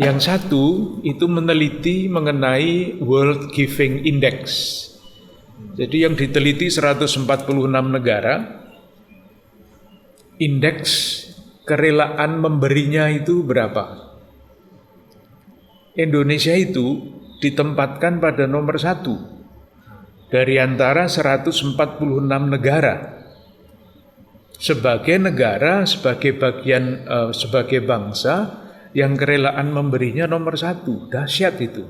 Yang satu itu meneliti mengenai World Giving Index. Jadi yang diteliti 146 negara, indeks kerelaan memberinya itu berapa? Indonesia itu ditempatkan pada nomor 1 dari antara 146 negara sebagai negara, sebagai bagian, sebagai bangsa yang kerelaan memberinya nomor 1. Dahsyat itu.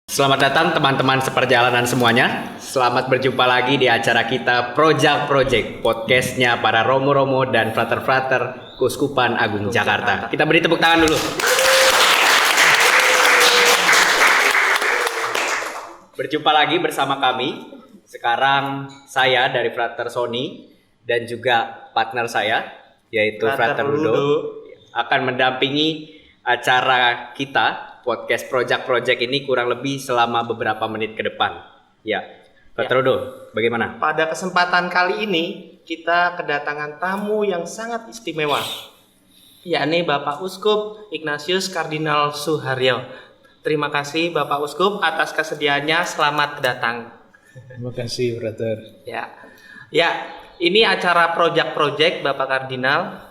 Selamat datang teman-teman seperjalanan semuanya. Selamat berjumpa lagi di acara kita Project, podcastnya para Romo-Romo dan Frater-Frater Keuskupan Agung Jakarta. Kita beri tepuk tangan dulu. Berjumpa lagi bersama kami. Sekarang saya dari Frater Sony dan juga partner saya yaitu Frater Ludo akan mendampingi acara kita podcast Project ini kurang lebih selama beberapa menit ke depan. Ya, Pak Trudo, bagaimana? Pada kesempatan kali ini kita kedatangan tamu yang sangat istimewa, yakni Bapak Uskup Ignatius Kardinal Suharyo. Terima kasih Bapak Uskup atas kesediaannya. Selamat datang. Terima kasih, Brother. Ya, ini acara Project Bapak Kardinal.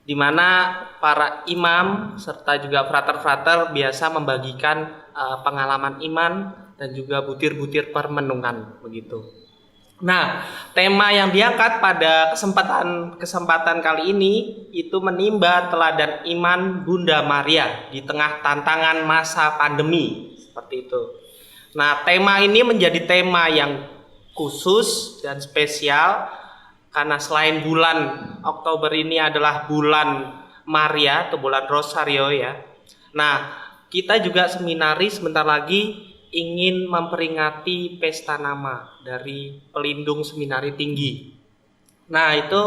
Di mana para imam serta juga frater-frater biasa membagikan pengalaman iman dan juga butir-butir permenungan begitu. Nah, tema yang diangkat pada kesempatan kali ini itu menimba teladan iman Bunda Maria di tengah tantangan masa pandemi seperti itu. Nah, tema ini menjadi tema yang khusus dan spesial karena selain bulan Oktober ini adalah bulan Maria atau bulan Rosario ya. Nah, kita juga seminaris sebentar lagi ingin memperingati pesta nama dari pelindung seminari tinggi. Nah, itu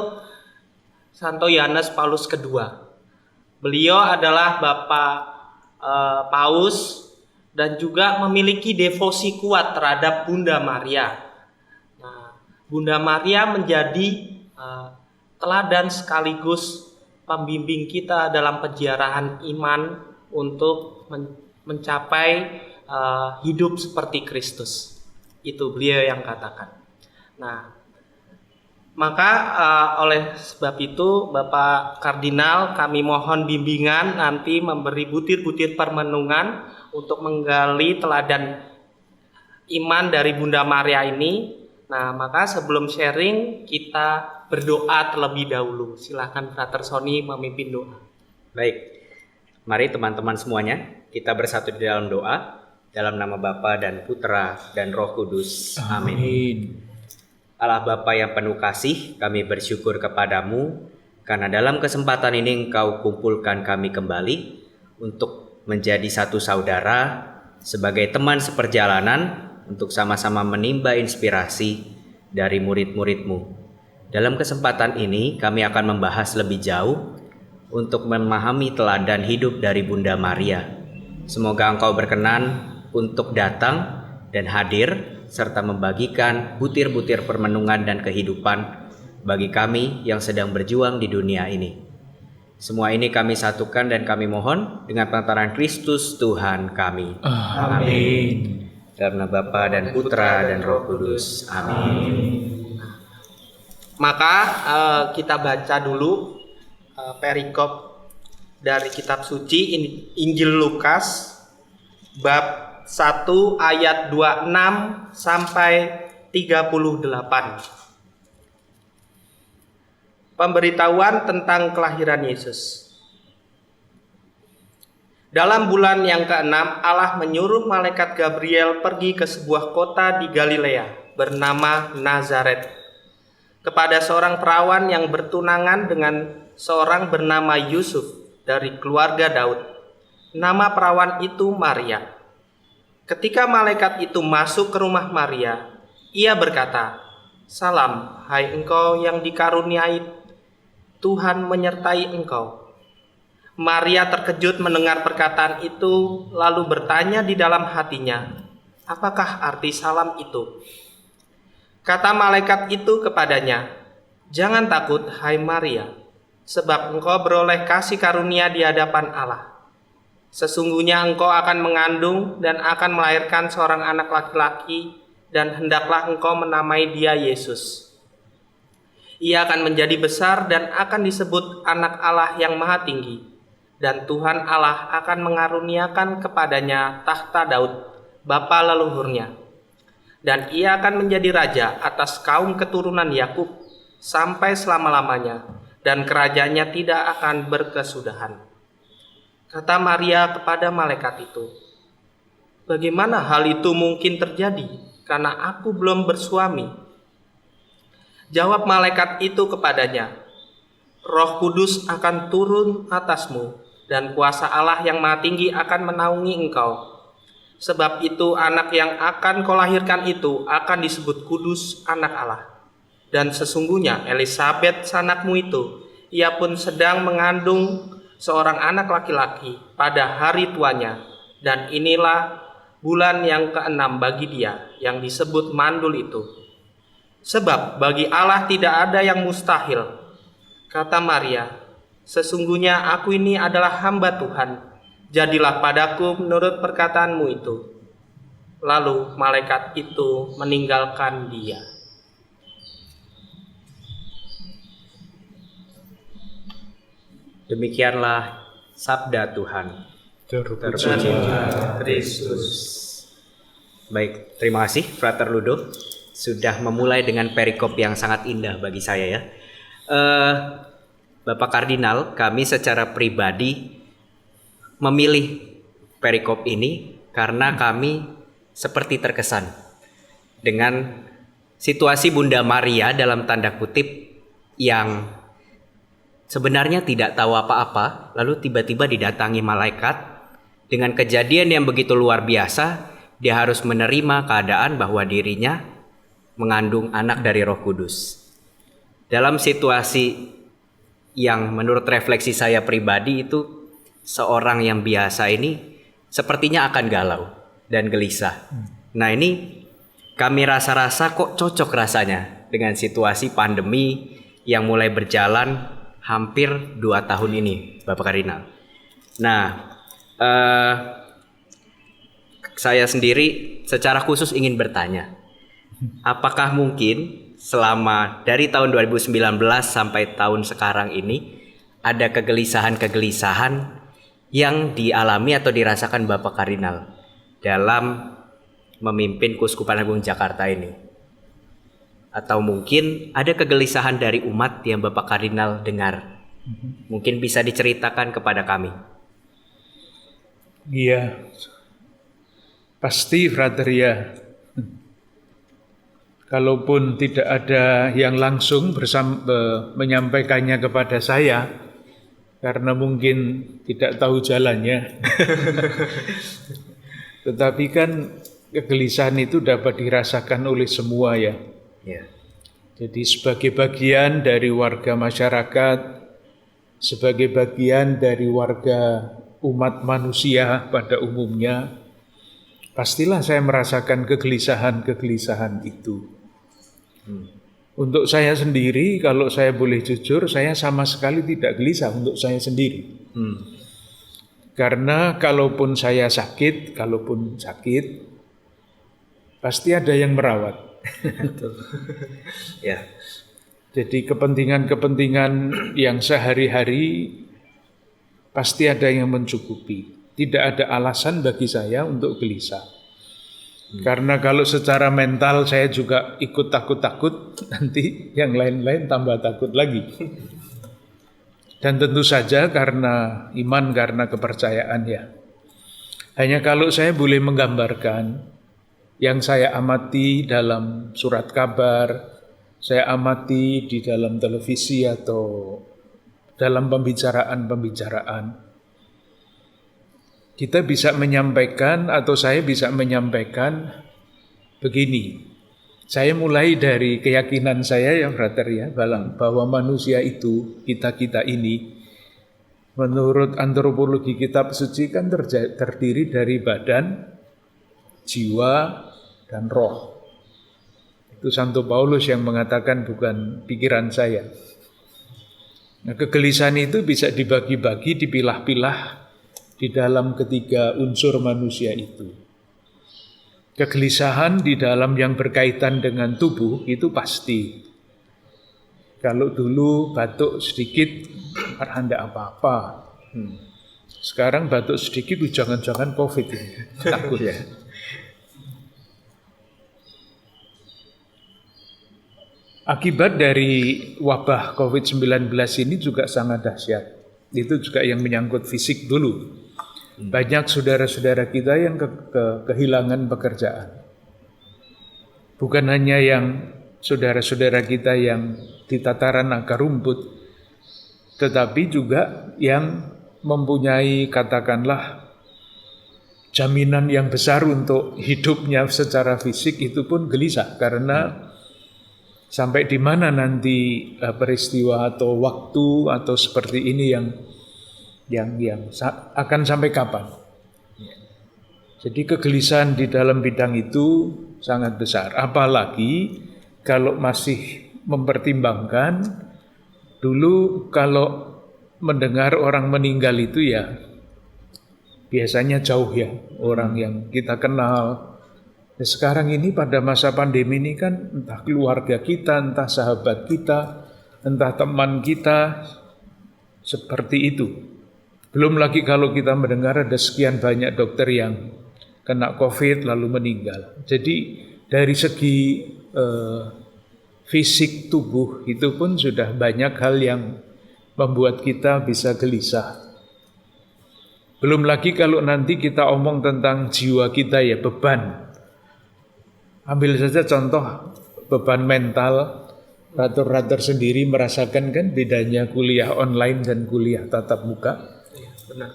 Santo Yohanes Paulus II. Beliau adalah Bapak Paus dan juga memiliki devosi kuat terhadap Bunda Maria. Bunda Maria menjadi teladan sekaligus pembimbing kita dalam penjarahan iman untuk mencapai hidup seperti Kristus. Itu beliau yang katakan. Nah, maka oleh sebab itu Bapak Kardinal kami mohon bimbingan nanti memberi butir-butir permenungan untuk menggali teladan iman dari Bunda Maria ini. Nah, maka sebelum sharing kita berdoa terlebih dahulu. Silakan Frater Sony memimpin doa. Baik, mari teman-teman semuanya kita bersatu di dalam doa dalam nama Bapa dan Putra dan Roh Kudus. Amin. Allah Bapa yang penuh kasih, kami bersyukur kepadamu karena dalam kesempatan ini Engkau kumpulkan kami kembali untuk menjadi satu saudara sebagai teman seperjalanan untuk sama-sama menimba inspirasi dari murid-murid-Mu. Dalam kesempatan ini kami akan membahas lebih jauh untuk memahami teladan hidup dari Bunda Maria. Semoga Engkau berkenan untuk datang dan hadir serta membagikan butir-butir permenungan dan kehidupan bagi kami yang sedang berjuang di dunia ini. Semua ini kami satukan dan kami mohon dengan pantaran Kristus Tuhan kami. Amin. Dalam nama Bapa dan Putra dan Roh Kudus. Amin. Maka kita baca dulu perikop dari kitab suci Injil Lukas bab 1 ayat 26 sampai 38. Pemberitahuan tentang kelahiran Yesus. Dalam bulan yang ke-6, Allah menyuruh malaikat Gabriel pergi ke sebuah kota di Galilea bernama Nazaret, kepada seorang perawan yang bertunangan dengan seorang bernama Yusuf dari keluarga Daud. Nama perawan itu Maria. Ketika malaikat itu masuk ke rumah Maria, ia berkata, "Salam, hai engkau yang dikaruniai, Tuhan menyertai engkau." Maria terkejut mendengar perkataan itu, lalu bertanya di dalam hatinya, apakah arti salam itu?" Kata malaikat itu kepadanya, "Jangan takut, hai Maria, sebab engkau beroleh kasih karunia di hadapan Allah. Sesungguhnya engkau akan mengandung dan akan melahirkan seorang anak laki-laki, dan hendaklah engkau menamai dia Yesus. Ia akan menjadi besar dan akan disebut Anak Allah yang Maha Tinggi, dan Tuhan Allah akan mengaruniakan kepadanya tahta Daud, bapa leluhurnya. Dan ia akan menjadi raja atas kaum keturunan Yakub sampai selama-lamanya, dan kerajaannya tidak akan berkesudahan." Kata Maria kepada malaikat itu, "Bagaimana hal itu mungkin terjadi, karena aku belum bersuami?" Jawab malaikat itu kepadanya, "Roh Kudus akan turun atasmu, dan kuasa Allah yang Maha Tinggi akan menaungi engkau. Sebab itu anak yang akan kau lahirkan itu akan disebut kudus, Anak Allah. Dan sesungguhnya Elisabet sanakmu itu, ia pun sedang mengandung seorang anak laki-laki pada hari tuanya, dan inilah bulan yang ke-6 bagi dia yang disebut mandul itu. Sebab bagi Allah tidak ada yang mustahil." Kata Maria, "Sesungguhnya aku ini adalah hamba Tuhan, jadilah padaku menurut perkataanmu itu." Lalu malaikat itu meninggalkan dia. Demikianlah sabda Tuhan. Terpujilah Kristus. Baik, terima kasih Frater Ludo sudah memulai dengan perikop yang sangat indah bagi saya ya. Bapak Kardinal, kami secara pribadi memilih perikop ini karena kami seperti terkesan dengan situasi Bunda Maria dalam tanda kutip yang sebenarnya tidak tahu apa-apa, lalu tiba-tiba didatangi malaikat dengan kejadian yang begitu luar biasa. Dia harus menerima keadaan bahwa dirinya mengandung anak dari Roh Kudus. Dalam situasi yang menurut refleksi saya pribadi itu, seorang yang biasa ini sepertinya akan galau dan gelisah. Nah, ini kami rasa-rasa kok cocok rasanya dengan situasi pandemi yang mulai berjalan hampir 2 tahun ini, Bapak Kardinal. Nah, saya sendiri secara khusus ingin bertanya, apakah mungkin selama dari tahun 2019 sampai tahun sekarang ini ada kegelisahan-kegelisahan yang dialami atau dirasakan Bapak Kardinal dalam memimpin Keuskupan Agung Jakarta ini? Atau mungkin ada kegelisahan dari umat yang Bapak Kardinal dengar? Mungkin bisa diceritakan kepada kami. Iya, pasti Frater ya. Kalaupun tidak ada yang langsung menyampaikannya kepada saya, karena mungkin tidak tahu jalannya. Tetapi kan kegelisahan itu dapat dirasakan oleh semua ya. Ya. Jadi sebagai bagian dari warga masyarakat, sebagai bagian dari warga umat manusia pada umumnya, pastilah saya merasakan kegelisahan-kegelisahan itu. Untuk saya sendiri, kalau saya boleh jujur, saya sama sekali tidak gelisah untuk saya sendiri. Karena kalaupun saya sakit, pasti ada yang merawat. Ya. Jadi kepentingan-kepentingan yang sehari-hari pasti ada yang mencukupi. Tidak ada alasan bagi saya untuk gelisah. Karena kalau secara mental saya juga ikut takut-takut, nanti yang lain-lain tambah takut lagi. Dan tentu saja karena iman, karena kepercayaan ya. Hanya kalau saya boleh menggambarkan yang saya amati dalam surat kabar, saya amati di dalam televisi atau dalam pembicaraan-pembicaraan, kita bisa menyampaikan atau saya bisa menyampaikan begini. Saya mulai dari keyakinan saya ya Frater ya, bahwa manusia itu, kita ini, menurut antropologi kitab suci kan terdiri dari badan, jiwa, dan roh. Itu Santo Paulus yang mengatakan, bukan pikiran saya. Nah, kegelisahan itu bisa dibagi-bagi, dipilah-pilah di dalam ketiga unsur manusia itu. Kegelisahan di dalam yang berkaitan dengan tubuh itu pasti. Kalau dulu batuk sedikit, tidak apa-apa. Sekarang batuk sedikit, jangan-jangan COVID ini. Takut ya. Akibat dari wabah COVID-19 ini juga sangat dahsyat. Itu juga yang menyangkut fisik dulu. Banyak saudara-saudara kita yang kehilangan pekerjaan. Bukan hanya yang saudara-saudara kita yang di tataran akar rumput, tetapi juga yang mempunyai katakanlah jaminan yang besar untuk hidupnya secara fisik itu pun gelisah karena sampai di mana nanti peristiwa atau waktu atau seperti ini yang akan sampai kapan. Jadi kegelisahan di dalam bidang itu sangat besar. Apalagi kalau masih mempertimbangkan dulu kalau mendengar orang meninggal itu ya biasanya jauh ya, orang yang kita kenal. Nah, sekarang ini pada masa pandemi ini kan entah keluarga kita, entah sahabat kita, entah teman kita, seperti itu. Belum lagi kalau kita mendengar ada sekian banyak dokter yang kena COVID lalu meninggal. Jadi dari segi fisik tubuh itu pun sudah banyak hal yang membuat kita bisa gelisah. Belum lagi kalau nanti kita omong tentang jiwa kita ya, beban. Ambil saja contoh beban mental, rator-rator sendiri merasakan kan bedanya kuliah online dan kuliah tatap muka. Benar.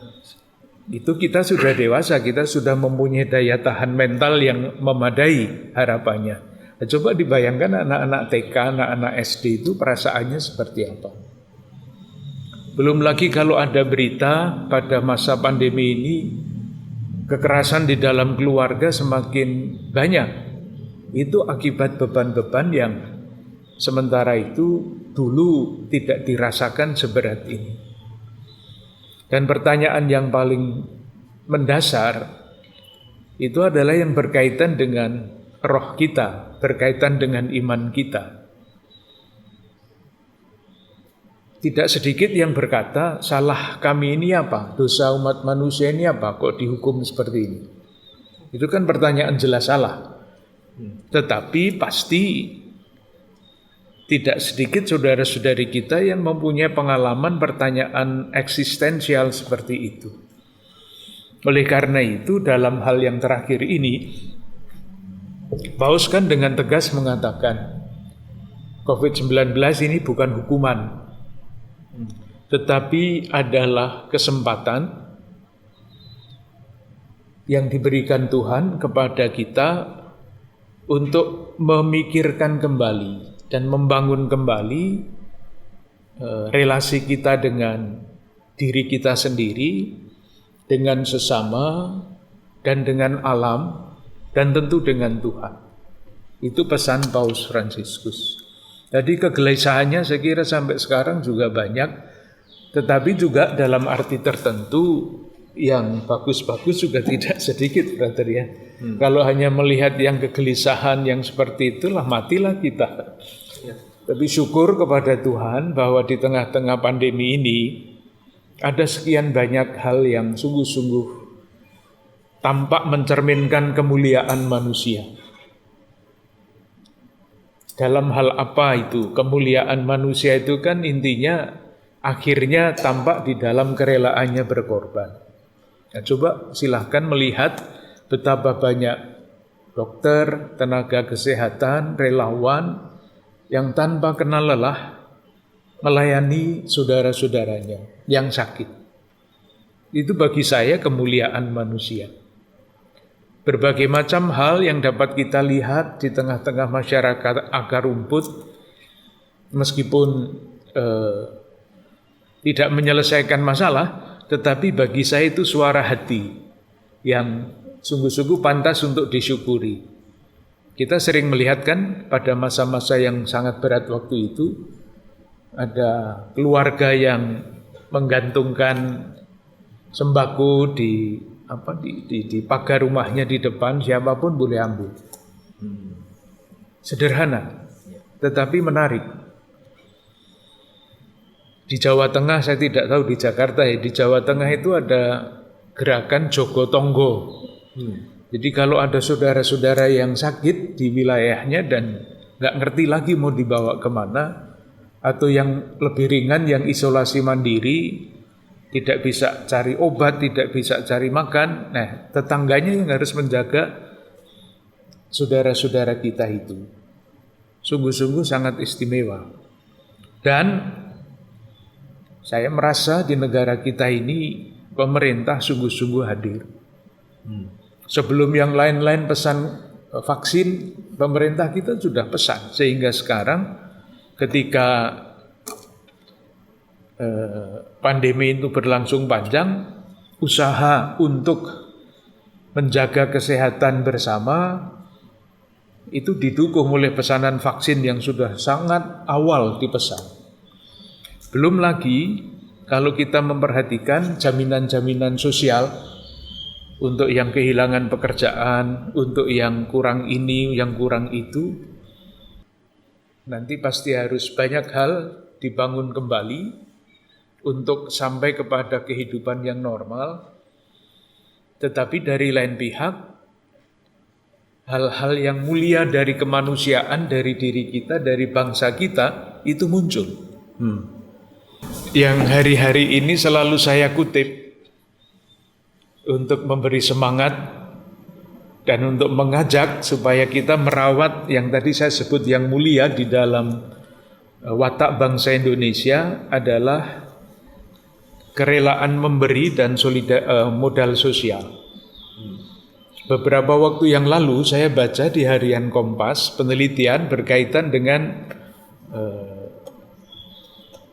Itu kita sudah dewasa, kita sudah mempunyai daya tahan mental yang memadai harapannya. Nah, coba dibayangkan anak-anak TK, anak-anak SD itu perasaannya seperti apa. Belum lagi kalau ada berita pada masa pandemi ini, kekerasan di dalam keluarga semakin banyak. Itu akibat beban-beban yang sementara itu dulu tidak dirasakan seberat ini. Dan pertanyaan yang paling mendasar itu adalah yang berkaitan dengan roh kita, berkaitan dengan iman kita. Tidak sedikit yang berkata, salah kami ini apa? Dosa umat manusia ini apa? Kok dihukum seperti ini? Itu kan pertanyaan jelas salah. Tetapi pasti tidak sedikit saudara-saudari kita yang mempunyai pengalaman pertanyaan eksistensial seperti itu. Oleh karena itu dalam hal yang terakhir ini, Paus kan dengan tegas mengatakan COVID-19 ini bukan hukuman, tetapi adalah kesempatan yang diberikan Tuhan kepada kita untuk memikirkan kembali dan membangun kembali relasi kita dengan diri kita sendiri, dengan sesama, dan dengan alam, dan tentu dengan Tuhan. Itu pesan Paus Fransiskus. Jadi kegelisahannya saya kira sampai sekarang juga banyak, tetapi juga dalam arti tertentu yang bagus-bagus juga tidak sedikit, brother ya. Kalau hanya melihat yang kegelisahan yang seperti itulah, matilah kita. Ya. Tapi syukur kepada Tuhan bahwa di tengah-tengah pandemi ini ada sekian banyak hal yang sungguh-sungguh tampak mencerminkan kemuliaan manusia. Dalam hal apa itu? Kemuliaan manusia itu kan intinya akhirnya tampak di dalam kerelaannya berkorban. Nah, coba silahkan melihat betapa banyak dokter, tenaga kesehatan, relawan yang tanpa kenal lelah melayani saudara-saudaranya yang sakit. Itu bagi saya kemuliaan manusia. Berbagai macam hal yang dapat kita lihat di tengah-tengah masyarakat akar rumput, meskipun tidak menyelesaikan masalah, tetapi bagi saya itu suara hati yang sungguh-sungguh pantas untuk disyukuri. Kita sering melihat kan pada masa-masa yang sangat berat waktu itu, ada keluarga yang menggantungkan sembako di pagar rumahnya di depan, siapapun boleh ambil. Sederhana, tetapi menarik. Di Jawa Tengah, saya tidak tahu di Jakarta ya, di Jawa Tengah itu ada gerakan Jogo Tonggo. Jadi kalau ada saudara-saudara yang sakit di wilayahnya dan nggak ngerti lagi mau dibawa kemana, atau yang lebih ringan yang isolasi mandiri, tidak bisa cari obat, tidak bisa cari makan, nah tetangganya yang harus menjaga saudara-saudara kita itu. Sungguh-sungguh sangat istimewa. Dan saya merasa di negara kita ini pemerintah sungguh-sungguh hadir. Sebelum yang lain-lain pesan vaksin, pemerintah kita sudah pesan. Sehingga sekarang ketika pandemi itu berlangsung panjang, usaha untuk menjaga kesehatan bersama itu didukung oleh pesanan vaksin yang sudah sangat awal dipesan. Belum lagi kalau kita memperhatikan jaminan-jaminan sosial untuk yang kehilangan pekerjaan, untuk yang kurang ini, yang kurang itu, nanti pasti harus banyak hal dibangun kembali untuk sampai kepada kehidupan yang normal. Tetapi dari lain pihak, hal-hal yang mulia dari kemanusiaan, dari diri kita, dari bangsa kita, itu muncul. Yang hari-hari ini selalu saya kutip untuk memberi semangat dan untuk mengajak supaya kita merawat yang tadi saya sebut yang mulia di dalam watak bangsa Indonesia adalah kerelaan memberi dan modal sosial. Beberapa waktu yang lalu saya baca di harian Kompas penelitian berkaitan dengan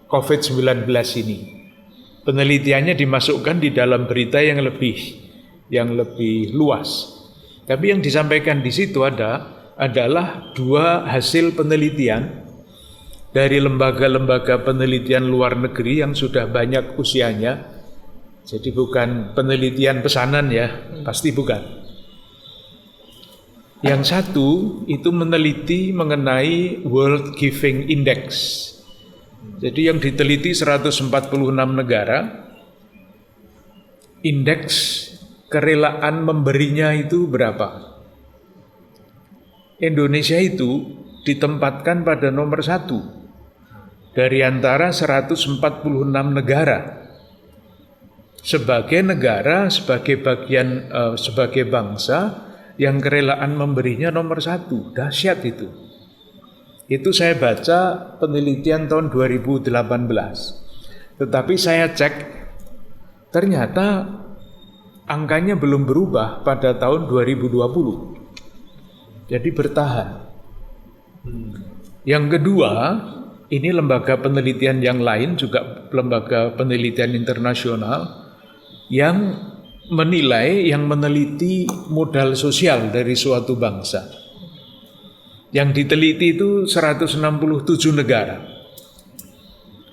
COVID-19 ini. Penelitiannya dimasukkan di dalam berita yang lebih luas. Tapi yang disampaikan di situ adalah 2 hasil penelitian dari lembaga-lembaga penelitian luar negeri yang sudah banyak usianya. Jadi bukan penelitian pesanan ya, pasti bukan. Yang satu itu meneliti mengenai World Giving Index. Jadi yang diteliti 146 negara, indeks kerelaan memberinya itu berapa? Indonesia itu ditempatkan pada nomor 1 dari antara 146 negara sebagai negara, sebagai bagian, sebagai bangsa yang kerelaan memberinya nomor 1. Dahsyat itu. Itu saya baca penelitian tahun 2018. Tetapi saya cek, ternyata angkanya belum berubah pada tahun 2020. Jadi bertahan. Yang kedua, ini lembaga penelitian yang lain, juga lembaga penelitian internasional, yang menilai, yang meneliti modal sosial dari suatu bangsa. Yang diteliti itu 167 negara.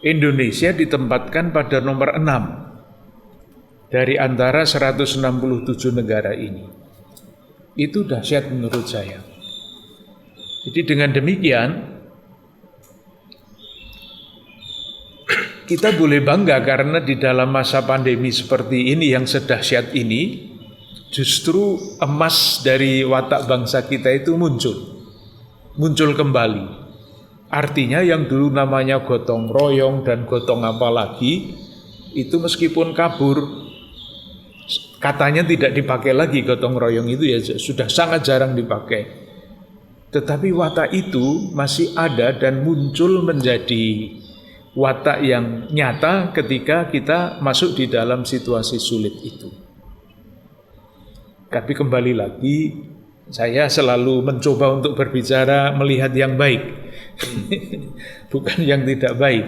Indonesia ditempatkan pada nomor 6 dari antara 167 negara ini. Itu dahsyat menurut saya. Jadi dengan demikian kita boleh bangga karena di dalam masa pandemi seperti ini yang sedahsyat ini, justru emas dari watak bangsa kita itu muncul kembali. Artinya yang dulu namanya gotong royong dan gotong apa lagi, itu meskipun kabur, katanya tidak dipakai lagi gotong royong itu ya, sudah sangat jarang dipakai. Tetapi watak itu masih ada dan muncul menjadi watak yang nyata ketika kita masuk di dalam situasi sulit itu. Tapi kembali lagi, saya selalu mencoba untuk berbicara melihat yang baik, bukan yang tidak baik.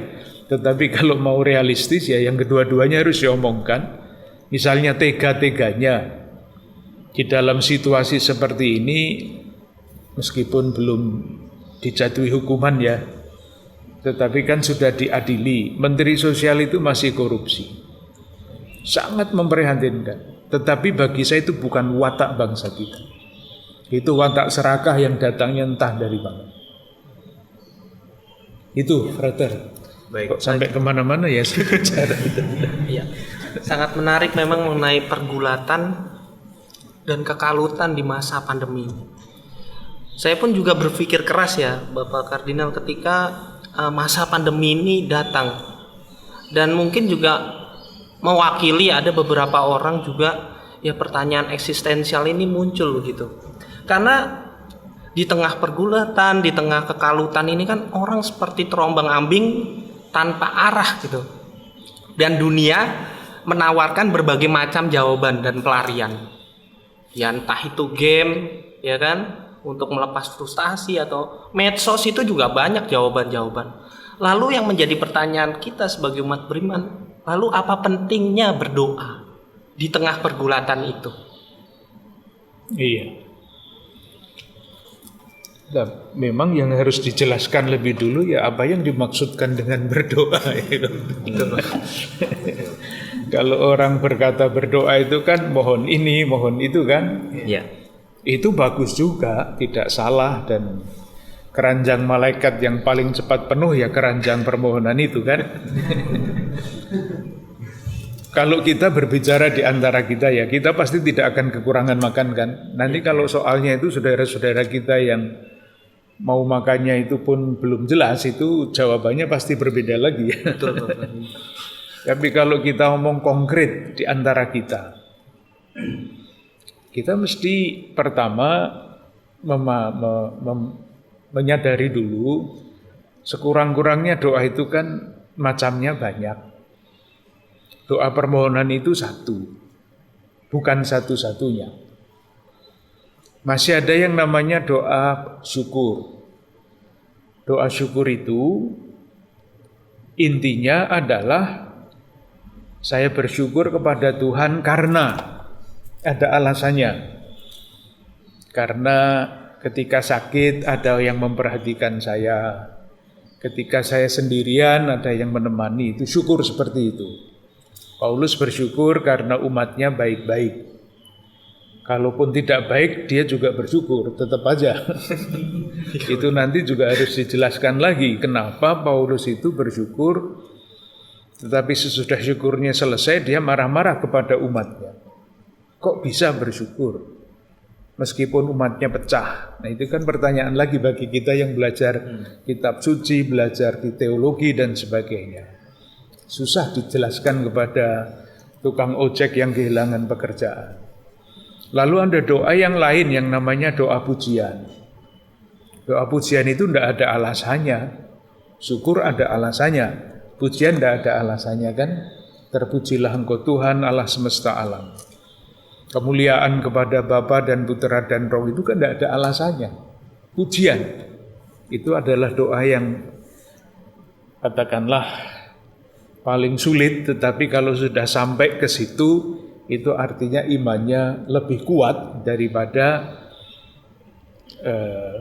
Tetapi kalau mau realistis ya yang kedua-duanya harus diomongkan. Misalnya tega-teganya Di dalam situasi seperti ini, meskipun belum dijatuhi hukuman ya, tetapi kan sudah diadili. Menteri Sosial itu masih korupsi. Sangat memprihatinkan. Tetapi bagi saya itu bukan watak bangsa kita. Itu watak serakah yang datangnya entah dari mana. Itu, Frater. Baik. Kok sampai kemana-mana ya bicara itu. Iya. Sangat menarik memang mengenai pergulatan dan kekalutan di masa pandemi ini. Saya pun juga berpikir keras ya, Bapak Kardinal, ketika masa pandemi ini datang. Dan mungkin juga mewakili ada beberapa orang juga ya pertanyaan eksistensial ini muncul gitu. Karena di tengah pergulatan, di tengah kekalutan ini kan orang seperti terombang-ambing tanpa arah gitu. Dan dunia menawarkan berbagai macam jawaban dan pelarian. Ya entah itu game, ya kan, untuk melepas frustasi, atau medsos itu juga banyak jawaban-jawaban. Lalu yang menjadi pertanyaan kita sebagai umat beriman, lalu apa pentingnya berdoa di tengah pergulatan itu? Iya. Nah, memang yang harus dijelaskan lebih dulu ya apa yang dimaksudkan dengan berdoa. Kalau orang berkata berdoa itu kan mohon ini, mohon itu kan. Ya. Itu bagus juga, tidak salah, dan keranjang malaikat yang paling cepat penuh ya keranjang permohonan itu kan. Kalau kita berbicara di antara kita ya, kita pasti tidak akan kekurangan makan kan. Nanti kalau soalnya itu saudara-saudara kita yang mau makannya itu pun belum jelas, itu jawabannya pasti berbeda lagi ya. Betul. Tapi kalau kita ngomong konkret di antara kita, kita mesti pertama menyadari dulu sekurang-kurangnya doa itu kan macamnya banyak. Doa permohonan itu satu, bukan satu-satunya. Masih ada yang namanya doa syukur. Doa syukur itu intinya adalah saya bersyukur kepada Tuhan karena ada alasannya. Karena ketika sakit ada yang memperhatikan saya. Ketika saya sendirian ada yang menemani. Itu syukur seperti itu. Paulus bersyukur karena umatnya baik-baik. Kalaupun tidak baik dia juga bersyukur, tetap aja. Itu nanti juga harus dijelaskan lagi kenapa Paulus itu bersyukur, tetapi sesudah syukurnya selesai dia marah-marah kepada umatnya. Kok bisa bersyukur meskipun umatnya pecah? Nah itu kan pertanyaan lagi bagi kita yang belajar kitab suci, belajar di teologi dan sebagainya. Susah dijelaskan kepada tukang ojek yang kehilangan pekerjaan. Lalu ada doa yang lain yang namanya doa pujian. Doa pujian itu tidak ada alasannya. Syukur ada alasannya. Pujian tidak ada alasannya kan. Terpujilah Engkau Tuhan Allah semesta alam. Kemuliaan kepada Bapa dan Putera dan Roh itu kan tidak ada alasannya. Pujian itu adalah doa yang katakanlah paling sulit, tetapi kalau sudah sampai ke situ itu artinya imannya lebih kuat daripada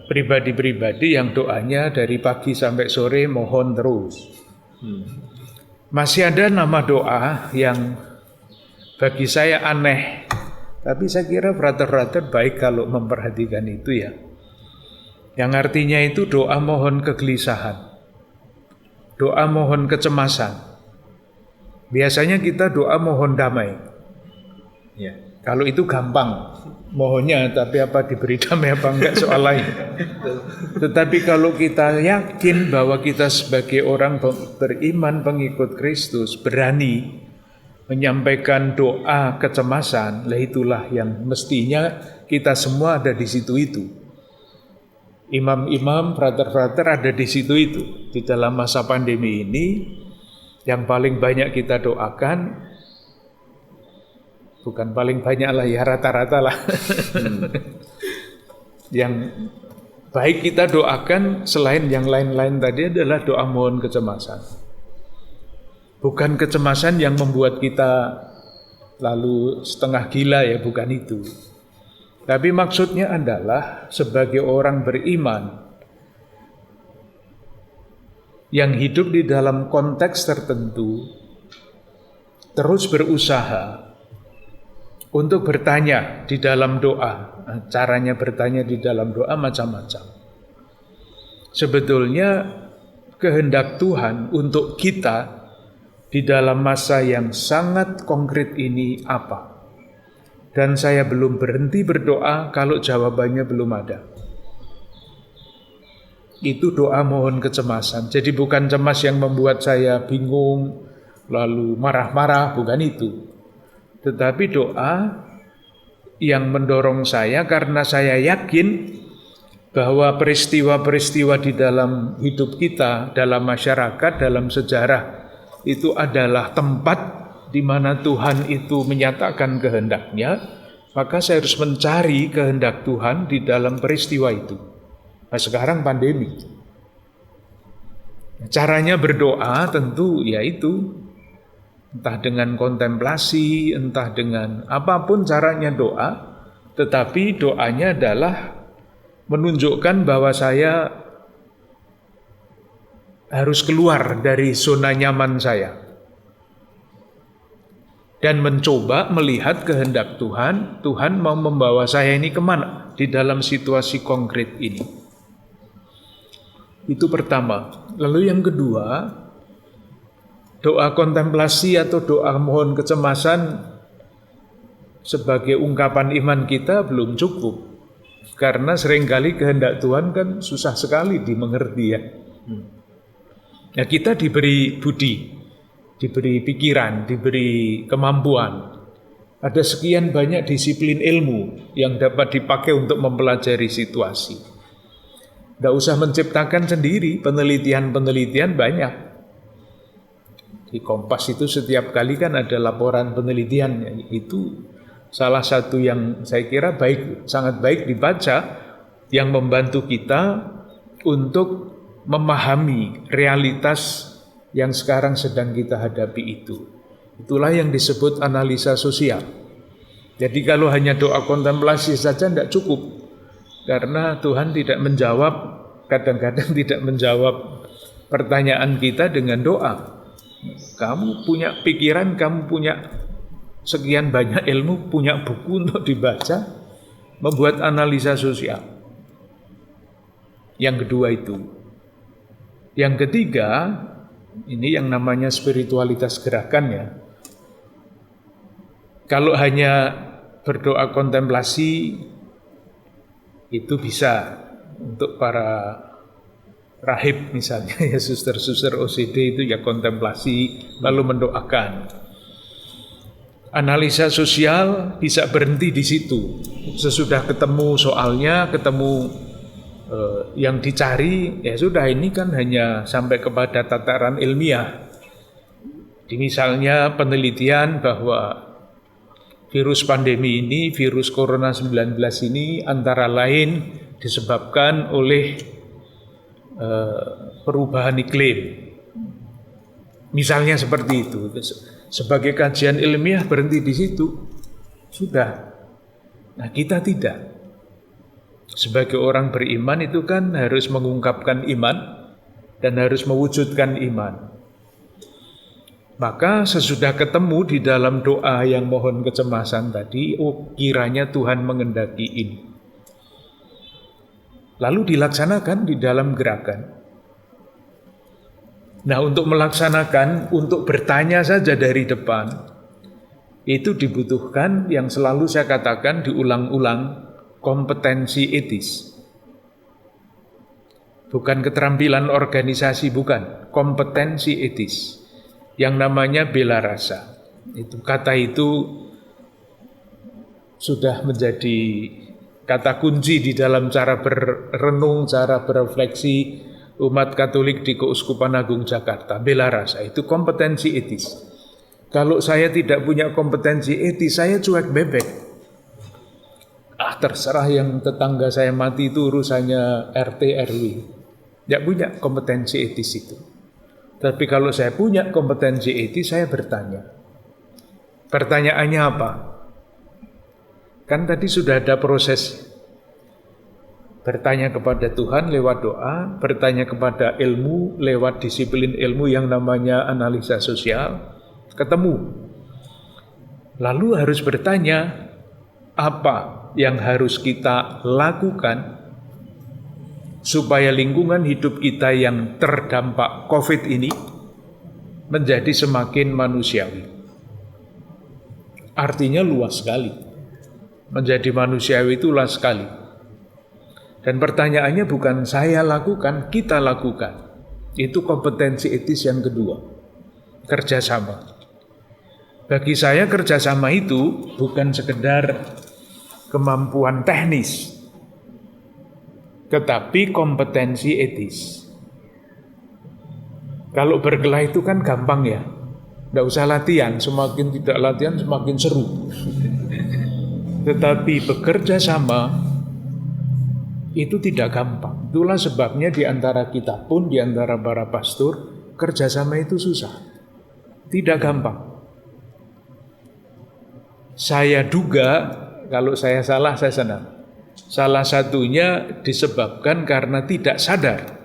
pribadi-pribadi yang doanya dari pagi sampai sore mohon terus. Masih ada nama doa yang bagi saya aneh, tapi saya kira frater-frater baik kalau memperhatikan itu ya. Yang artinya itu doa mohon kegelisahan, doa mohon kecemasan. Biasanya kita doa mohon damai. Ya, kalau itu gampang mohonnya, tapi apa diberi damai apa enggak soal lain. Tetapi kalau kita yakin bahwa kita sebagai orang beriman pengikut Kristus berani menyampaikan doa kecemasan, lah itulah yang mestinya kita semua ada di situ itu. Imam-imam, frater-frater ada di situ itu. Di dalam masa pandemi ini yang paling banyak kita doakan, bukan paling banyak lah ya, rata-rata lah. Yang baik kita doakan selain yang lain-lain tadi adalah doa mohon kecemasan. Bukan kecemasan yang membuat kita lalu setengah gila ya, bukan itu. Tapi maksudnya adalah sebagai orang beriman yang hidup di dalam konteks tertentu, terus berusaha untuk bertanya di dalam doa. Caranya bertanya di dalam doa macam-macam. Sebetulnya kehendak Tuhan untuk kita di dalam masa yang sangat konkret ini apa? Dan saya belum berhenti berdoa kalau jawabannya belum ada. Itu doa mohon kecemasan. Jadi bukan cemas yang membuat saya bingung, lalu marah-marah, bukan itu. Tetapi doa yang mendorong saya karena saya yakin bahwa peristiwa-peristiwa di dalam hidup kita, dalam masyarakat, dalam sejarah, itu adalah tempat di mana Tuhan itu menyatakan kehendaknya, maka saya harus mencari kehendak Tuhan di dalam peristiwa itu. Nah, sekarang pandemi. Caranya berdoa tentu yaitu entah dengan kontemplasi, entah dengan apapun caranya doa, tetapi doanya adalah menunjukkan bahwa saya harus keluar dari zona nyaman saya dan mencoba melihat kehendak Tuhan. Tuhan mau membawa saya ini kemana di dalam situasi konkret ini. Itu pertama. Lalu yang kedua, doa kontemplasi atau doa mohon kecemasan sebagai ungkapan iman kita belum cukup. Karena seringkali kehendak Tuhan kan susah sekali dimengerti ya. Nah, kita diberi budi, diberi pikiran, diberi kemampuan. Ada sekian banyak disiplin ilmu yang dapat dipakai untuk mempelajari situasi. Tidak usah menciptakan sendiri, penelitian-penelitian banyak. Di Kompas itu setiap kali kan ada laporan penelitiannya. Itu salah satu yang saya kira baik, sangat baik dibaca, yang membantu kita untuk memahami realitas yang sekarang sedang kita hadapi itu. Itulah yang disebut analisa sosial. Jadi kalau hanya doa kontemplasi saja tidak cukup. Karena Tuhan tidak menjawab, kadang-kadang tidak menjawab pertanyaan kita dengan doa. Kamu punya pikiran, kamu punya sekian banyak ilmu, punya buku untuk dibaca, membuat analisa sosial. Yang kedua itu. Yang ketiga, ini yang namanya spiritualitas gerakannya. Kalau hanya berdoa kontemplasi, itu bisa untuk para rahib misalnya, ya suster-suster OCD itu ya kontemplasi, lalu mendoakan. Analisa sosial bisa berhenti di situ. Sesudah ketemu soalnya, ketemu yang dicari, ya sudah, ini kan hanya sampai kepada tataran ilmiah. Misalnya penelitian bahwa virus pandemi ini, virus corona 19 ini antara lain disebabkan oleh perubahan iklim. Misalnya seperti itu. Sebagai kajian ilmiah berhenti di situ. Sudah. Nah, kita tidak. Sebagai orang beriman itu kan harus mengungkapkan iman dan harus mewujudkan iman. Maka sesudah ketemu di dalam doa yang mohon kecemasan tadi, oh kiranya Tuhan mengendaki ini. Lalu dilaksanakan di dalam gerakan. Nah, untuk melaksanakan, untuk bertanya saja dari depan, itu dibutuhkan yang selalu saya katakan diulang-ulang, kompetensi etis. Bukan keterampilan organisasi, bukan. Kompetensi etis. Yang namanya bela rasa. Kata itu sudah menjadi kata kunci di dalam cara berenung, cara berefleksi umat Katolik di Keuskupan Agung Jakarta. Bela rasa, itu kompetensi etis. Kalau saya tidak punya kompetensi etis, saya cuek bebek. Terserah yang tetangga saya mati itu urusannya RT RW. Tidak punya kompetensi etis itu. Tapi kalau saya punya kompetensi etis, saya bertanya. Pertanyaannya apa? Kan tadi sudah ada proses bertanya kepada Tuhan lewat doa, bertanya kepada ilmu lewat disiplin ilmu yang namanya analisa sosial, ketemu. Lalu harus bertanya, apa yang harus kita lakukan supaya lingkungan hidup kita yang terdampak COVID ini menjadi semakin manusiawi. Artinya luas sekali. Menjadi manusiawi itu luas sekali. Dan pertanyaannya bukan saya lakukan, kita lakukan. Itu kompetensi etis yang kedua. Kerjasama. Bagi saya kerjasama itu bukan sekedar kemampuan teknis, tetapi kompetensi etis. Kalau berkelahi itu kan gampang ya. Tidak usah latihan, semakin tidak latihan semakin seru. Tetapi bekerja sama itu tidak gampang. Itulah sebabnya di antara kita pun, di antara para pastor, kerjasama itu susah. Tidak gampang. Saya duga, kalau saya salah, saya senang. Salah satunya disebabkan karena tidak sadar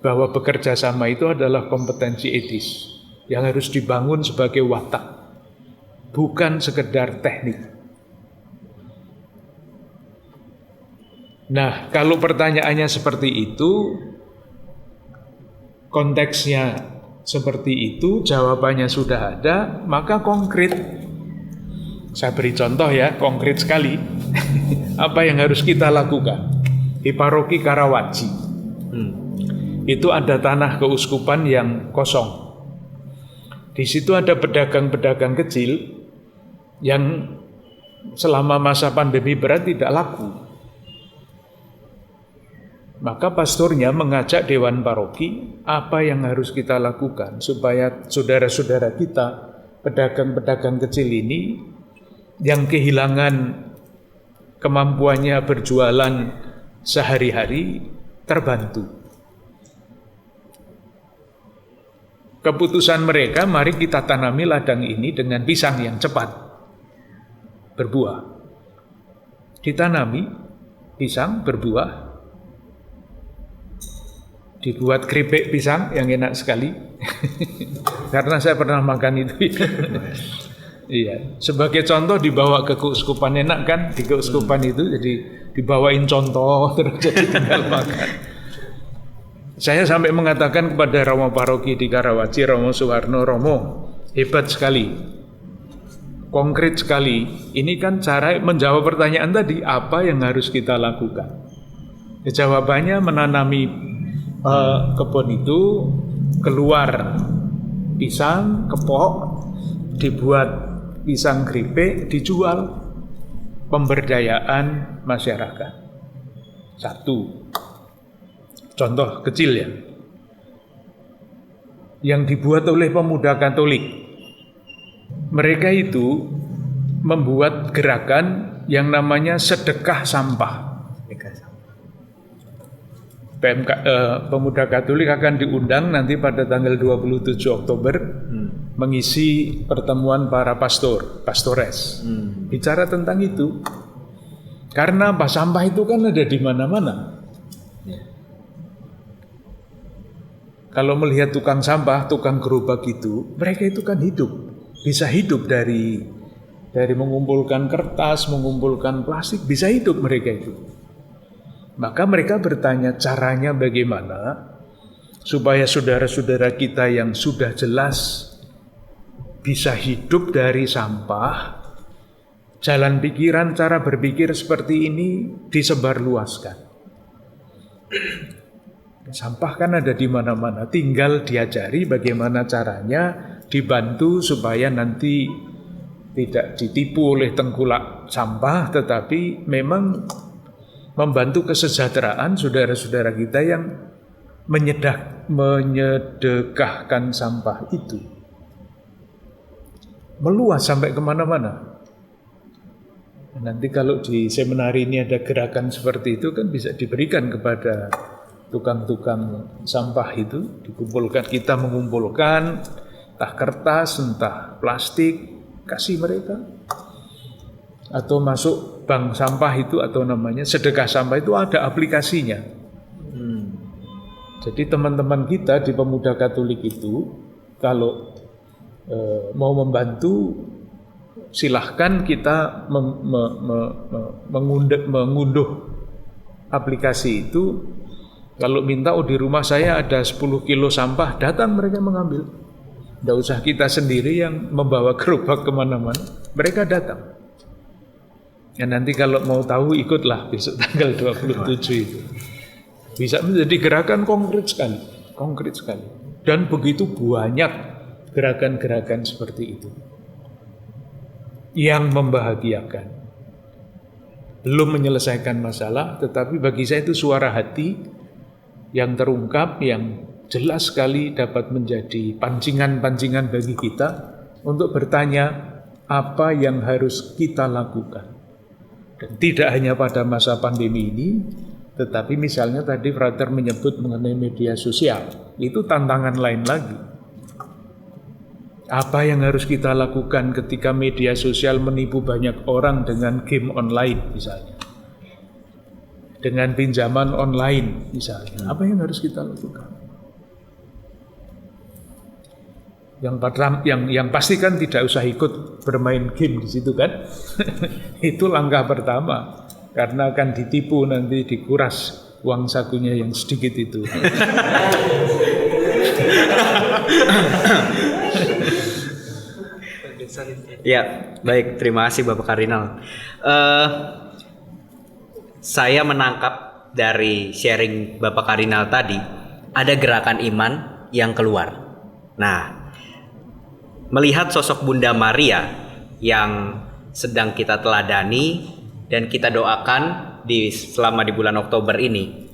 bahwa bekerja sama itu adalah kompetensi etis yang harus dibangun sebagai watak, bukan sekedar teknik. Nah, kalau pertanyaannya seperti itu, konteksnya seperti itu, jawabannya sudah ada, maka konkret. Saya beri contoh ya, konkret sekali. Apa yang harus kita lakukan? Di paroki Karawaci, itu ada tanah keuskupan yang kosong. Di situ ada pedagang-pedagang kecil yang selama masa pandemi berat tidak laku. Maka pastornya mengajak dewan paroki, apa yang harus kita lakukan supaya saudara-saudara kita, pedagang-pedagang kecil ini, yang kehilangan kemampuannya berjualan sehari-hari, terbantu. Keputusan mereka, mari kita tanami ladang ini dengan pisang yang cepat berbuah. Ditanami, pisang berbuah, dibuat keripik pisang yang enak sekali. Karena saya pernah makan itu. Iya, sebagai contoh dibawa ke keuskupan, enak kan di keuskupan itu, jadi dibawain contoh terus jadi tinggal makan. Saya sampai mengatakan kepada Romo Paroki di Karawaci, Romo Suwarno, Romo, hebat sekali, konkret sekali. Ini kan cara menjawab pertanyaan tadi, apa yang harus kita lakukan? Jawabannya menanami kebun itu, keluar pisang, kepok, dibuat pisang keripik, dijual, pemberdayaan masyarakat. Satu, contoh kecil ya, yang dibuat oleh pemuda Katolik. Mereka itu membuat gerakan yang namanya sedekah sampah. Pemuda Katolik akan diundang nanti pada tanggal 27 Oktober mengisi pertemuan para pastores. Bicara tentang itu. Karena apa? Sampah itu kan ada di mana-mana. Kalau melihat tukang sampah, tukang gerobak itu, mereka itu kan hidup. Bisa hidup dari mengumpulkan kertas, mengumpulkan plastik, bisa hidup mereka itu. Maka mereka bertanya caranya bagaimana supaya saudara-saudara kita yang sudah jelas bisa hidup dari sampah. Jalan pikiran, cara berpikir seperti ini disebarluaskan. Sampah kan ada di mana-mana, tinggal diajari bagaimana caranya, dibantu supaya nanti tidak ditipu oleh tengkulak sampah, tetapi memang membantu kesejahteraan saudara-saudara kita yang menyedekahkan sampah itu. Meluas sampai kemana-mana. Nanti kalau di seminar ini ada gerakan seperti itu kan bisa diberikan kepada tukang-tukang sampah itu. Dikumpulkan, kita mengumpulkan entah kertas, entah plastik, kasih mereka. Atau masuk bank sampah itu atau namanya sedekah sampah itu ada aplikasinya. Jadi teman-teman kita di Pemuda Katolik itu kalau mau membantu silahkan kita mengunduh aplikasi itu. Kalau minta di rumah saya ada 10 kilo sampah, datang mereka mengambil. Tidak usah kita sendiri yang membawa gerobak kemana-mana, mereka datang. Ya nanti kalau mau tahu ikutlah besok tanggal 27 itu. Bisa menjadi gerakan konkret sekali. Dan begitu banyak gerakan-gerakan seperti itu yang membahagiakan. Belum menyelesaikan masalah, tetapi bagi saya itu suara hati yang terungkap, yang jelas sekali dapat menjadi pancingan-pancingan bagi kita untuk bertanya apa yang harus kita lakukan. Dan tidak hanya pada masa pandemi ini, tetapi misalnya tadi Frater menyebut mengenai media sosial, itu tantangan lain lagi. Apa yang harus kita lakukan ketika media sosial menipu banyak orang dengan game online misalnya, dengan pinjaman online misalnya, apa yang harus kita lakukan? Yang pasti kan tidak usah ikut bermain game di situ kan. Itu langkah pertama, karena akan ditipu nanti, dikuras uang sakunya yang sedikit itu. Ya, baik, terima kasih Bapak Kardinal. Saya menangkap dari sharing Bapak Kardinal tadi, ada gerakan iman yang keluar. Nah, melihat sosok Bunda Maria yang sedang kita teladani dan kita doakan selama di bulan Oktober ini,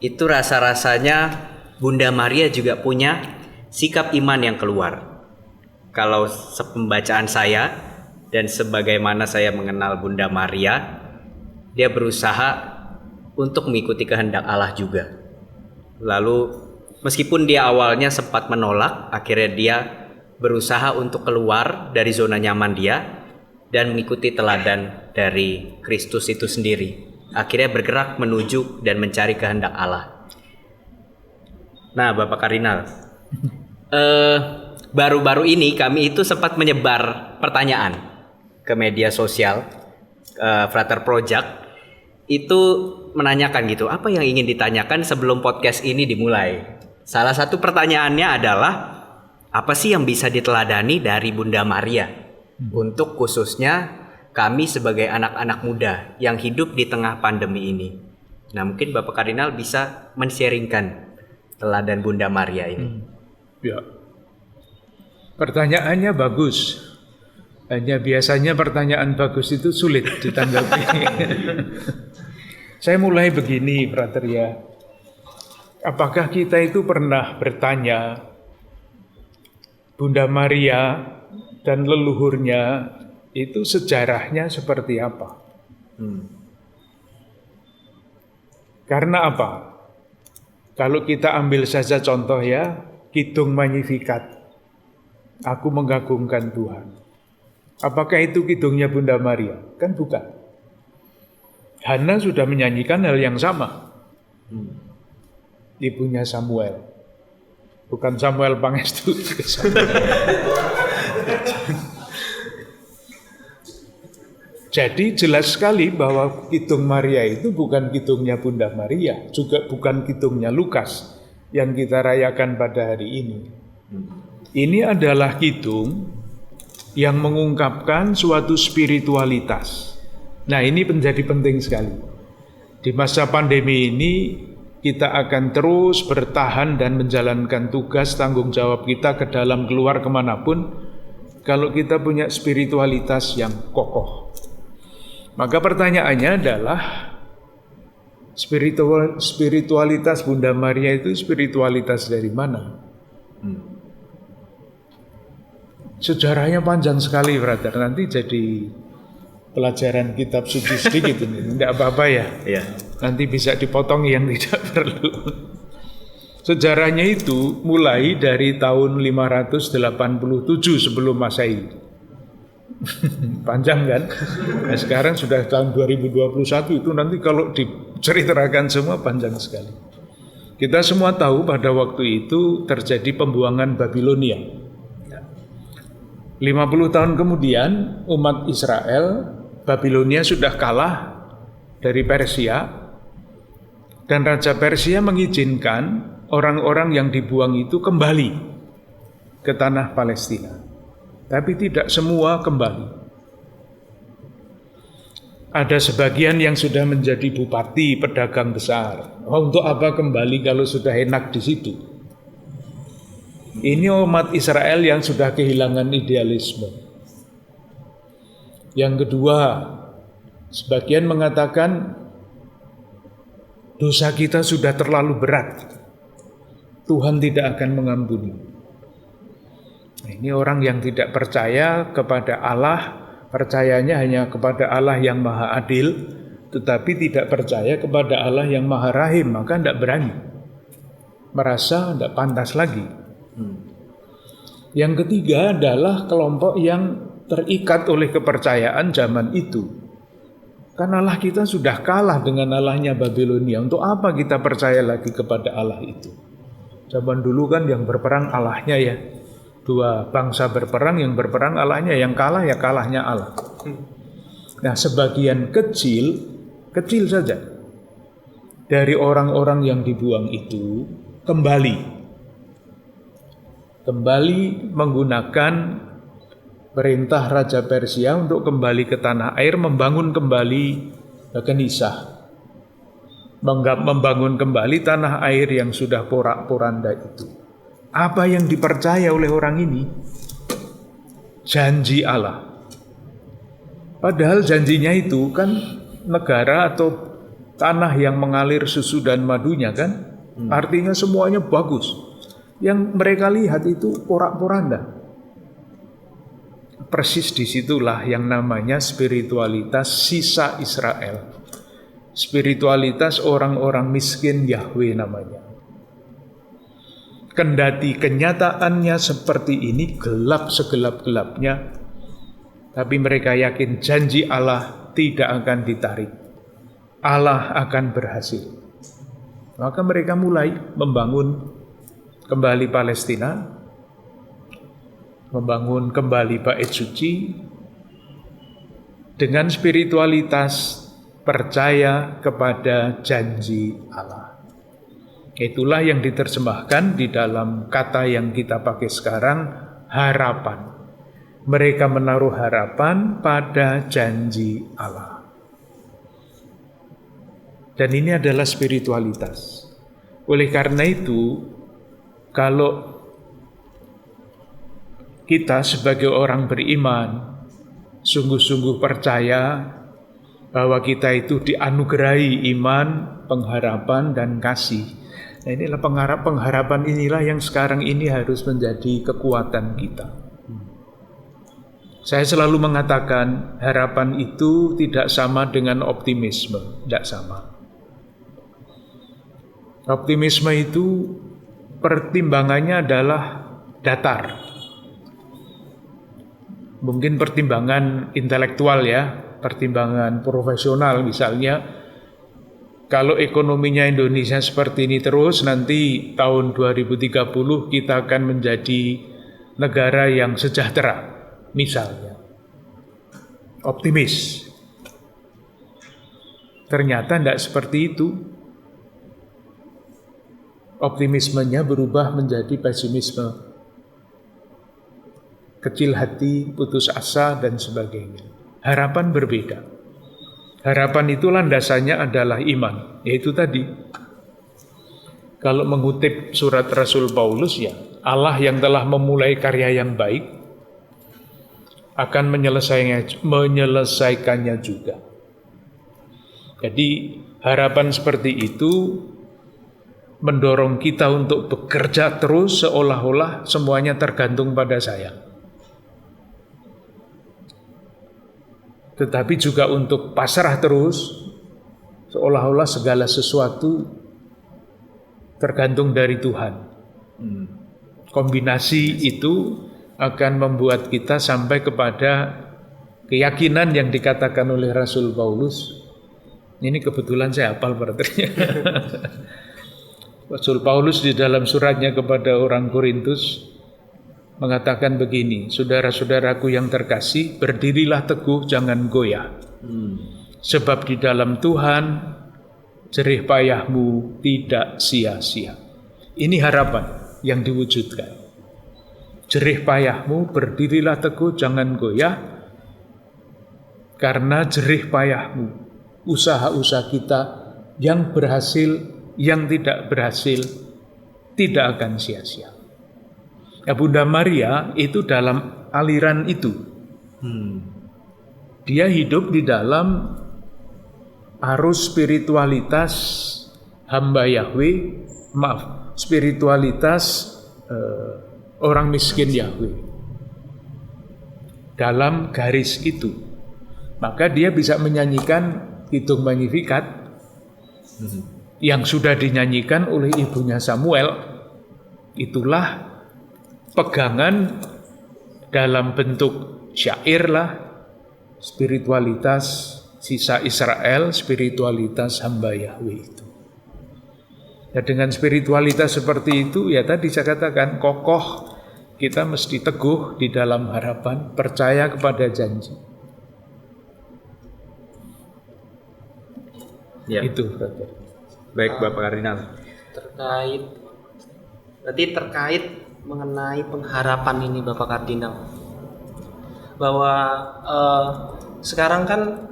itu rasa-rasanya Bunda Maria juga punya sikap iman yang keluar. Kalau sepembacaan saya dan sebagaimana saya mengenal Bunda Maria, dia berusaha untuk mengikuti kehendak Allah juga. Lalu meskipun dia awalnya sempat menolak, akhirnya dia berusaha untuk keluar dari zona nyaman dia dan mengikuti teladan dari Kristus itu sendiri. Akhirnya bergerak menuju dan mencari kehendak Allah. Nah, Bapak Kardinal, baru-baru ini kami itu sempat menyebar pertanyaan ke media sosial, Frater Project itu menanyakan gitu, apa yang ingin ditanyakan sebelum podcast ini dimulai. Salah satu pertanyaannya adalah, apa sih yang bisa diteladani dari Bunda Maria untuk khususnya kami sebagai anak-anak muda yang hidup di tengah pandemi ini. Nah, mungkin Bapak Kardinal bisa men-sharingkan teladan Bunda Maria ini. Ya. Pertanyaannya bagus. Hanya biasanya pertanyaan bagus itu sulit ditanggapi. Saya mulai begini, Frater ya. Apakah kita itu pernah bertanya Bunda Maria dan leluhurnya itu sejarahnya seperti apa? Karena apa? Kalau kita ambil saja contoh ya, Kidung Magnificat, aku mengagungkan Tuhan. Apakah itu kidungnya Bunda Maria? Kan bukan. Hana sudah menyanyikan hal yang sama. Ibunya Samuel. Bukan Samuel Pangestu. Jadi jelas sekali bahwa Kidung Maria itu bukan kidungnya Bunda Maria, juga bukan kidungnya Lukas yang kita rayakan pada hari ini. Ini adalah kidung yang mengungkapkan suatu spiritualitas. Nah, ini menjadi penting sekali. Di masa pandemi ini kita akan terus bertahan dan menjalankan tugas tanggung jawab kita ke dalam keluar kemanapun kalau kita punya spiritualitas yang kokoh. Maka pertanyaannya adalah spiritualitas Bunda Maria itu spiritualitas dari mana? Sejarahnya panjang sekali, Brother. Nanti jadi pelajaran kitab suci sedikit ini. Tidak apa-apa ya. Iya. Nanti bisa dipotong yang tidak perlu. Sejarahnya itu mulai dari tahun 587 sebelum Masehi. Panjang kan? Nah, sekarang sudah tahun 2021, itu nanti kalau diceritakan semua panjang sekali. Kita semua tahu pada waktu itu terjadi pembuangan Babilonia. 50 tahun kemudian umat Israel, Babilonia sudah kalah dari Persia, dan Raja Persia mengizinkan orang-orang yang dibuang itu kembali ke tanah Palestina. Tapi tidak semua kembali. Ada sebagian yang sudah menjadi bupati, pedagang besar. Untuk apa kembali kalau sudah enak di situ? Ini umat Israel yang sudah kehilangan idealisme. Yang kedua, sebagian mengatakan dosa kita sudah terlalu berat. Tuhan tidak akan mengampuni. Ini orang yang tidak percaya kepada Allah, percayanya hanya kepada Allah yang maha adil, tetapi tidak percaya kepada Allah yang maha rahim, maka tidak berani. Merasa tidak pantas lagi. Yang ketiga adalah kelompok yang terikat oleh kepercayaan zaman itu. Karena Allah kita sudah kalah dengan Allahnya Babilonia. Untuk apa kita percaya lagi kepada Allah itu? Zaman dulu kan yang berperang Allahnya ya. Dua bangsa berperang, yang berperang Allahnya, yang kalah ya kalahnya Allah. Nah, sebagian kecil saja dari orang-orang yang dibuang itu kembali menggunakan perintah Raja Persia untuk kembali ke tanah air, membangun kembali Kenisah, membangun kembali tanah air yang sudah porak-poranda itu. Apa yang dipercaya oleh orang ini? Janji Allah. Padahal janjinya itu kan negara atau tanah yang mengalir susu dan madunya kan? Artinya semuanya bagus. Yang mereka lihat itu porak-poranda. Persis disitulah yang namanya spiritualitas sisa Israel. Spiritualitas orang-orang miskin Yahweh namanya. Kendati kenyataannya seperti ini, gelap segelap-gelapnya, tapi mereka yakin janji Allah tidak akan ditarik. Allah akan berhasil. Maka mereka mulai membangun kembali Palestina, membangun kembali Bait Suci dengan spiritualitas percaya kepada janji Allah. Itulah yang diterjemahkan di dalam kata yang kita pakai sekarang, harapan. Mereka menaruh harapan pada janji Allah. Dan ini adalah spiritualitas. Oleh karena itu, kalau kita sebagai orang beriman sungguh-sungguh percaya bahwa kita itu dianugerahi iman, pengharapan, dan kasih. Nah, inilah pengharapan inilah yang sekarang ini harus menjadi kekuatan kita. Saya selalu mengatakan harapan itu tidak sama dengan optimisme, tidak sama. Optimisme itu pertimbangannya adalah datar. Mungkin pertimbangan intelektual ya, pertimbangan profesional misalnya. Kalau ekonominya Indonesia seperti ini terus, nanti tahun 2030 kita akan menjadi negara yang sejahtera, misalnya. Optimis. Ternyata tidak seperti itu. Optimismenya berubah menjadi pesimisme. Kecil hati, putus asa, dan sebagainya. Harapan berbeda. Harapan itu landasannya adalah iman, yaitu tadi. Kalau mengutip surat Rasul Paulus ya, Allah yang telah memulai karya yang baik akan menyelesaikannya juga. Jadi harapan seperti itu mendorong kita untuk bekerja terus seolah-olah semuanya tergantung pada saya. Tetapi juga untuk pasrah terus, seolah-olah segala sesuatu tergantung dari Tuhan. Kombinasi itu akan membuat kita sampai kepada keyakinan yang dikatakan oleh Rasul Paulus. Ini kebetulan saya hafal berarti. Rasul Paulus di dalam suratnya kepada orang Korintus mengatakan begini, saudara-saudaraku yang terkasih, berdirilah teguh, jangan goyah. Sebab di dalam Tuhan jerih payahmu tidak sia-sia. Ini harapan yang diwujudkan. Jerih payahmu, berdirilah teguh, jangan goyah, karena jerih payahmu, usaha-usaha kita yang berhasil, yang tidak berhasil, tidak akan sia-sia. Ya, Bunda Maria itu dalam aliran itu. Dia hidup di dalam arus spiritualitas hamba Yahweh, spiritualitas orang miskin Yahweh. Dalam garis itu, maka dia bisa menyanyikan Kidung Magnificat yang sudah dinyanyikan oleh ibunya Samuel. Itulah pegangan dalam bentuk syair lah, spiritualitas sisa Israel, spiritualitas hamba Yahweh itu. Ya, dengan spiritualitas seperti itu, ya tadi saya katakan kokoh, kita mesti teguh di dalam harapan, percaya kepada janji. Ya. Itu Brother. Baik Bapak Kardinal. Terkait mengenai pengharapan ini Bapak Kardinal, bahwa sekarang kan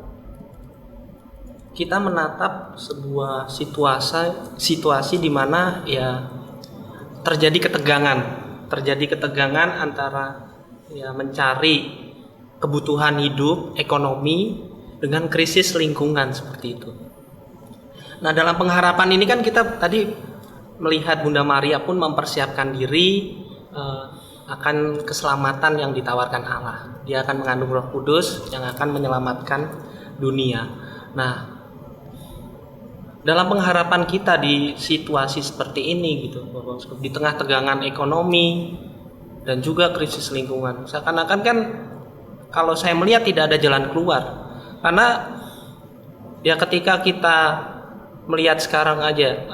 kita menatap sebuah situasi di mana ya terjadi ketegangan antara ya mencari kebutuhan hidup, ekonomi dengan krisis lingkungan seperti itu. Nah, dalam pengharapan ini kan kita tadi melihat Bunda Maria pun mempersiapkan diri akan keselamatan yang ditawarkan Allah. Dia akan mengandung Roh Kudus yang akan menyelamatkan dunia. Nah, dalam pengharapan kita di situasi seperti ini gitu, di tengah tegangan ekonomi dan juga krisis lingkungan, seakan-akan kan kalau saya melihat tidak ada jalan keluar. Karena ya ketika kita melihat sekarang aja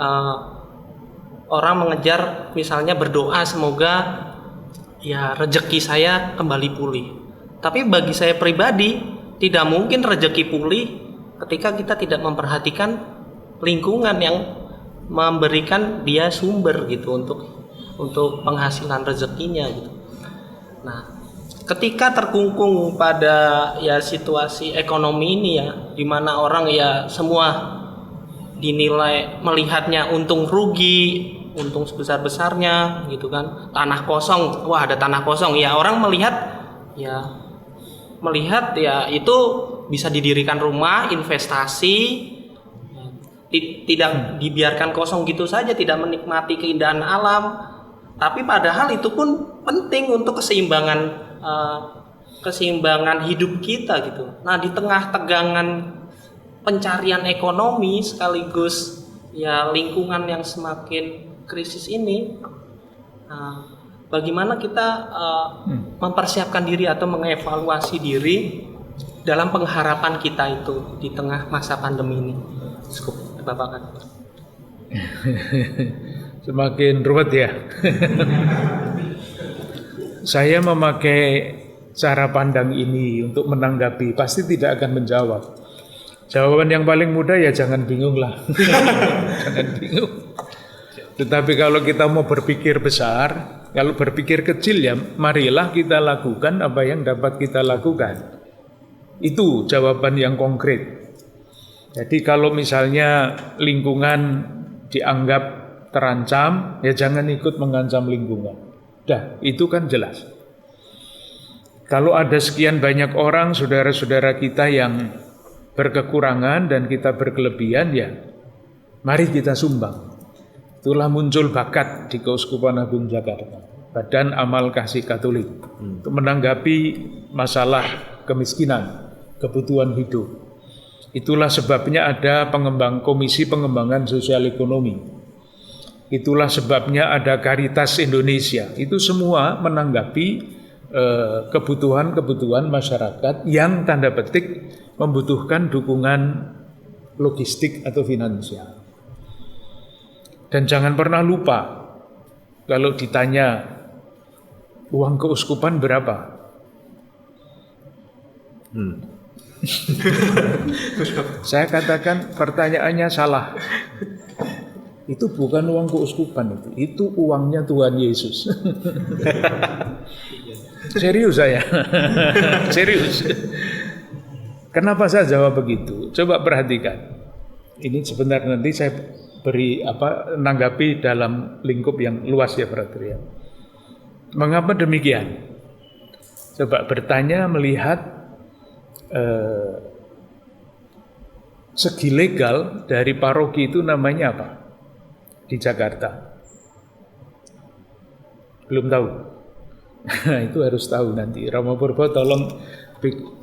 orang mengejar misalnya berdoa semoga ya rezeki saya kembali pulih. Tapi bagi saya pribadi tidak mungkin rezeki pulih ketika kita tidak memperhatikan lingkungan yang memberikan dia sumber gitu untuk penghasilan rezekinya gitu. Nah, ketika terkungkung pada ya situasi ekonomi ini ya, di mana orang ya semua dinilai melihatnya untung rugi, untung sebesar-besarnya gitu kan. Tanah kosong, wah ada tanah kosong. Ya orang melihat ya itu bisa didirikan rumah, investasi, tidak dibiarkan kosong gitu saja, tidak menikmati keindahan alam. Tapi padahal itu pun penting untuk keseimbangan hidup kita gitu. Nah, di tengah tegangan pencarian ekonomi sekaligus ya lingkungan yang semakin krisis ini, bagaimana kita mempersiapkan diri atau mengevaluasi diri dalam pengharapan kita itu di tengah masa pandemi ini? Cukup, Bapak kan. Semakin ruwet ya. Saya memakai cara pandang ini untuk menanggapi, pasti tidak akan menjawab. Jawaban yang paling mudah ya jangan bingung lah. Jangan bingung. Tetapi kalau kita mau berpikir besar, kalau berpikir kecil ya marilah kita lakukan apa yang dapat kita lakukan. Itu jawaban yang konkret. Jadi kalau misalnya lingkungan dianggap terancam, ya jangan ikut mengancam lingkungan. Dah, itu kan jelas. Kalau ada sekian banyak orang, saudara-saudara kita yang berkekurangan dan kita berkelebihan, ya mari kita sumbang. Itulah muncul bakat di Keuskupan Agung Jakarta, Badan Amal Kasih Katolik, untuk menanggapi masalah kemiskinan, kebutuhan hidup. Itulah sebabnya ada Komisi Pengembangan Sosial Ekonomi. Itulah sebabnya ada Caritas Indonesia. Itu semua menanggapi kebutuhan-kebutuhan masyarakat yang tanda petik membutuhkan dukungan logistik atau finansial. Dan jangan pernah lupa kalau ditanya uang keuskupan berapa? Saya katakan pertanyaannya salah. Itu bukan uang keuskupan itu uangnya Tuhan Yesus. Serius saya. Serius. Kenapa saya jawab begitu? Coba perhatikan. Ini sebentar nanti saya beri nanggapi dalam lingkup yang luas ya, Brother ya. Mengapa demikian? Coba bertanya melihat segi legal dari paroki itu namanya apa di Jakarta? Belum tahu? Itu harus tahu nanti. Romo Purbo tolong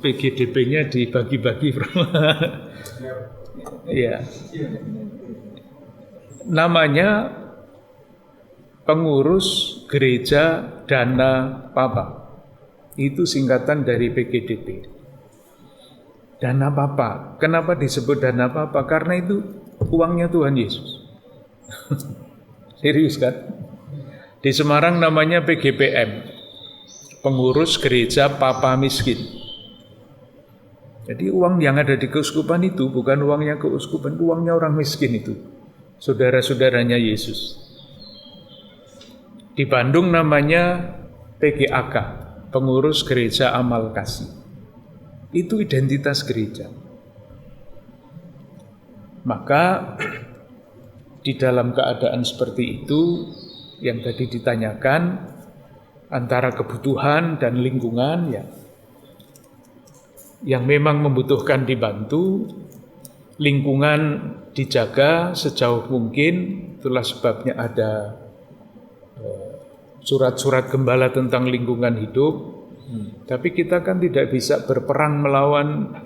PGDP-nya dibagi-bagi. Ya. Namanya Pengurus Gereja Dana Papa. Itu singkatan dari PGDP. Dana Papa. Kenapa disebut Dana Papa? Karena itu uangnya Tuhan Yesus. Serius kan? Di Semarang namanya PGPM. Pengurus Gereja Papa Miskin. Jadi uang yang ada di keuskupan itu bukan uangnya keuskupan, uangnya orang miskin itu. Saudara-saudaranya Yesus. Di Bandung namanya PGAK, Pengurus Gereja Amal Kasih. Itu identitas gereja. Maka di dalam keadaan seperti itu yang tadi ditanyakan antara kebutuhan dan lingkungan ya, yang memang membutuhkan dibantu, lingkungan dijaga sejauh mungkin. Itulah sebabnya ada surat-surat gembala tentang lingkungan hidup. Tapi kita kan tidak bisa berperang melawan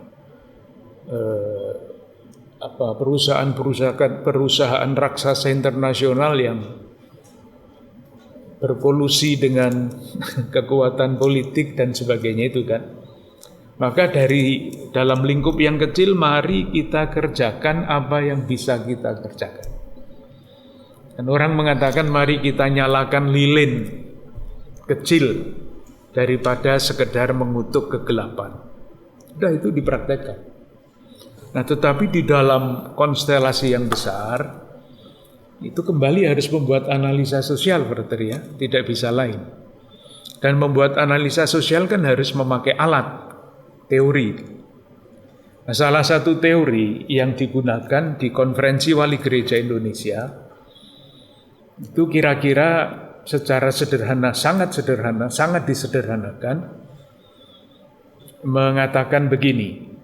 perusahaan raksasa internasional yang berkolusi dengan kekuatan politik dan sebagainya itu kan. Maka dari dalam lingkup yang kecil mari kita kerjakan apa yang bisa kita kerjakan. Dan orang mengatakan mari kita nyalakan lilin kecil daripada sekedar mengutuk kegelapan. Udah itu dipraktekkan. Nah tetapi di dalam konstelasi yang besar itu kembali harus membuat analisa sosial, Brother ya, tidak bisa lain. Dan membuat analisa sosial kan harus memakai alat teori. Nah, salah satu teori yang digunakan di Konferensi Wali Gereja Indonesia itu kira-kira secara sederhana, sangat disederhanakan, mengatakan begini,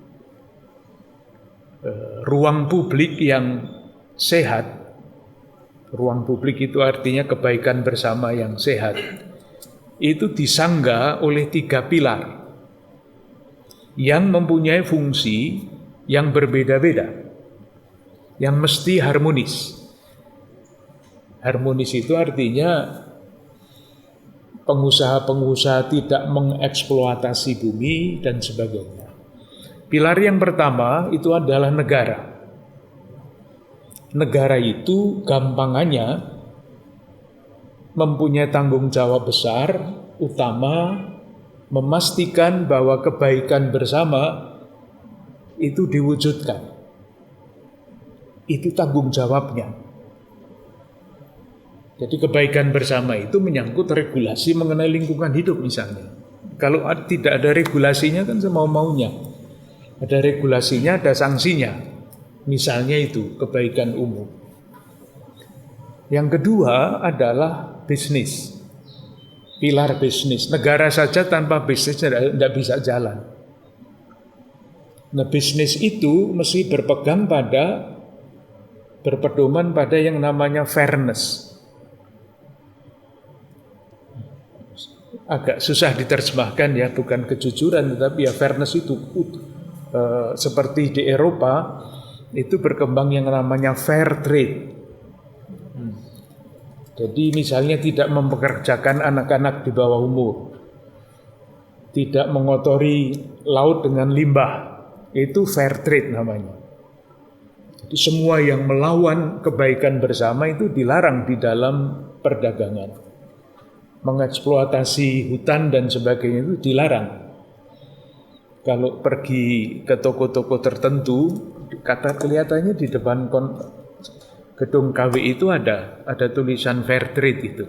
ruang publik yang sehat, ruang publik itu artinya kebaikan bersama yang sehat, itu disangga oleh 3 pilar yang mempunyai fungsi yang berbeda-beda, yang mesti harmonis. Harmonis itu artinya pengusaha-pengusaha tidak mengeksploitasi bumi dan sebagainya. Pilar yang pertama itu adalah negara. Negara itu gampangannya mempunyai tanggung jawab besar, utama, memastikan bahwa kebaikan bersama itu diwujudkan. Itu tanggung jawabnya. Jadi kebaikan bersama itu menyangkut regulasi mengenai lingkungan hidup misalnya. Kalau tidak ada regulasinya kan semau-maunya. Ada regulasinya, ada sanksinya. Misalnya itu kebaikan umum. Yang kedua adalah bisnis. Pilar bisnis. Negara saja tanpa bisnis tidak bisa jalan. Nah bisnis itu mesti berpedoman pada yang namanya fairness. Agak susah diterjemahkan ya, bukan kejujuran, tetapi ya fairness itu seperti di Eropa itu berkembang yang namanya fair trade. Jadi misalnya tidak mempekerjakan anak-anak di bawah umur, tidak mengotori laut dengan limbah. Itu fair trade namanya. Jadi semua yang melawan kebaikan bersama itu dilarang di dalam perdagangan. Mengeksploitasi hutan dan sebagainya itu dilarang. Kalau pergi ke toko-toko tertentu, kata kelihatannya di depan gedung KW itu ada tulisan fair trade itu.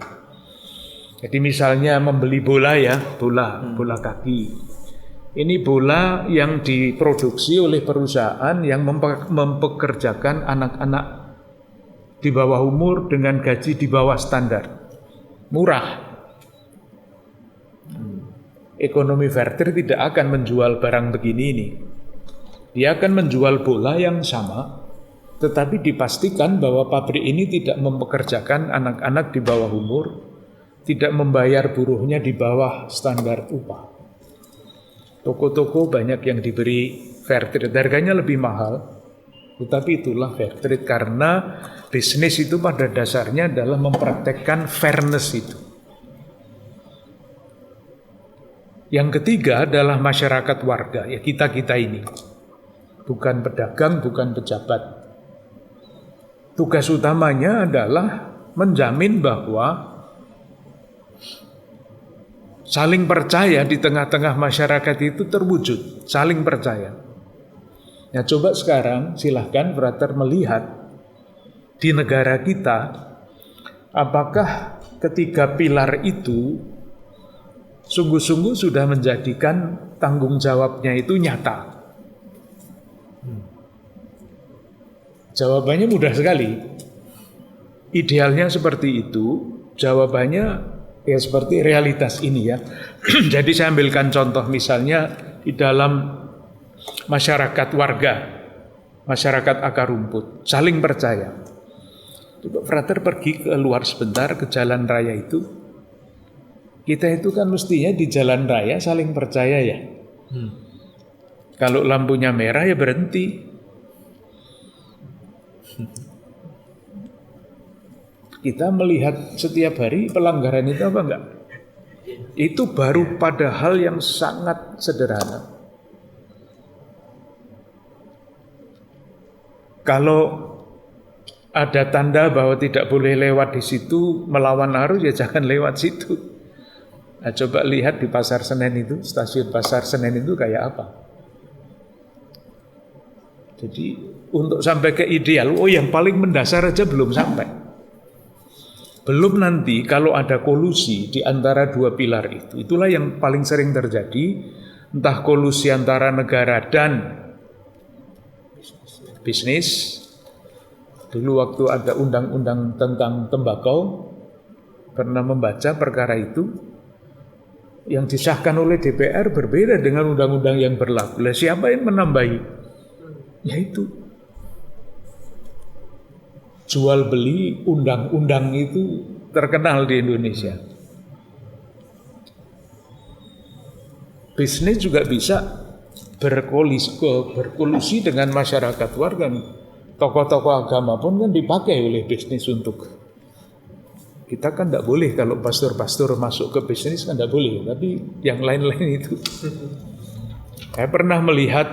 Jadi misalnya membeli bola ya, bola kaki. Ini bola yang diproduksi oleh perusahaan yang mempekerjakan anak-anak di bawah umur dengan gaji di bawah standar. Murah. Ekonomi fair trade tidak akan menjual barang begini ini. Dia akan menjual bola yang sama, tetapi dipastikan bahwa pabrik ini tidak mempekerjakan anak-anak di bawah umur, tidak membayar buruhnya di bawah standar upah. Toko-toko banyak yang diberi fair trade, harganya lebih mahal, tetapi itulah fair trade karena bisnis itu pada dasarnya adalah mempraktekkan fairness itu. Yang ketiga adalah masyarakat warga, ya kita-kita ini. Bukan pedagang, bukan pejabat. Tugas utamanya adalah menjamin bahwa saling percaya di tengah-tengah masyarakat itu terwujud, saling percaya. Nah coba sekarang silahkan brother melihat di negara kita, apakah ketiga pilar itu sungguh-sungguh sudah menjadikan tanggung jawabnya itu nyata? Jawabannya mudah sekali. Idealnya seperti itu, jawabannya ya seperti realitas ini ya. Jadi saya ambilkan contoh misalnya di dalam masyarakat warga, masyarakat akar rumput, saling percaya. Coba frater pergi ke luar sebentar ke jalan raya itu. Kita itu kan mestinya di jalan raya saling percaya ya. Kalau lampunya merah ya berhenti. Kita melihat setiap hari pelanggaran itu apa enggak? Itu baru pada hal yang sangat sederhana. Kalau ada tanda bahwa tidak boleh lewat di situ, melawan arus ya jangan lewat situ. Nah, coba lihat di Pasar Senen itu, stasiun Pasar Senen itu kayak apa? Jadi untuk sampai ke ideal, yang paling mendasar aja belum sampai. Belum nanti kalau ada kolusi di antara dua pilar itu. Itulah yang paling sering terjadi. Entah kolusi antara negara dan bisnis. Dulu waktu ada undang-undang tentang tembakau, pernah membaca perkara itu. Yang disahkan oleh DPR berbeda dengan undang-undang yang berlaku. Lah siapa yang menambahi? Yaitu jual beli undang-undang itu terkenal di Indonesia. Bisnis juga bisa berkolusi dengan masyarakat warga. Tokoh-tokoh agama pun kan dipakai oleh bisnis untuk. Kita kan tidak boleh kalau pastor-pastor masuk ke bisnis kan tidak boleh. Tapi yang lain-lain itu. Saya pernah melihat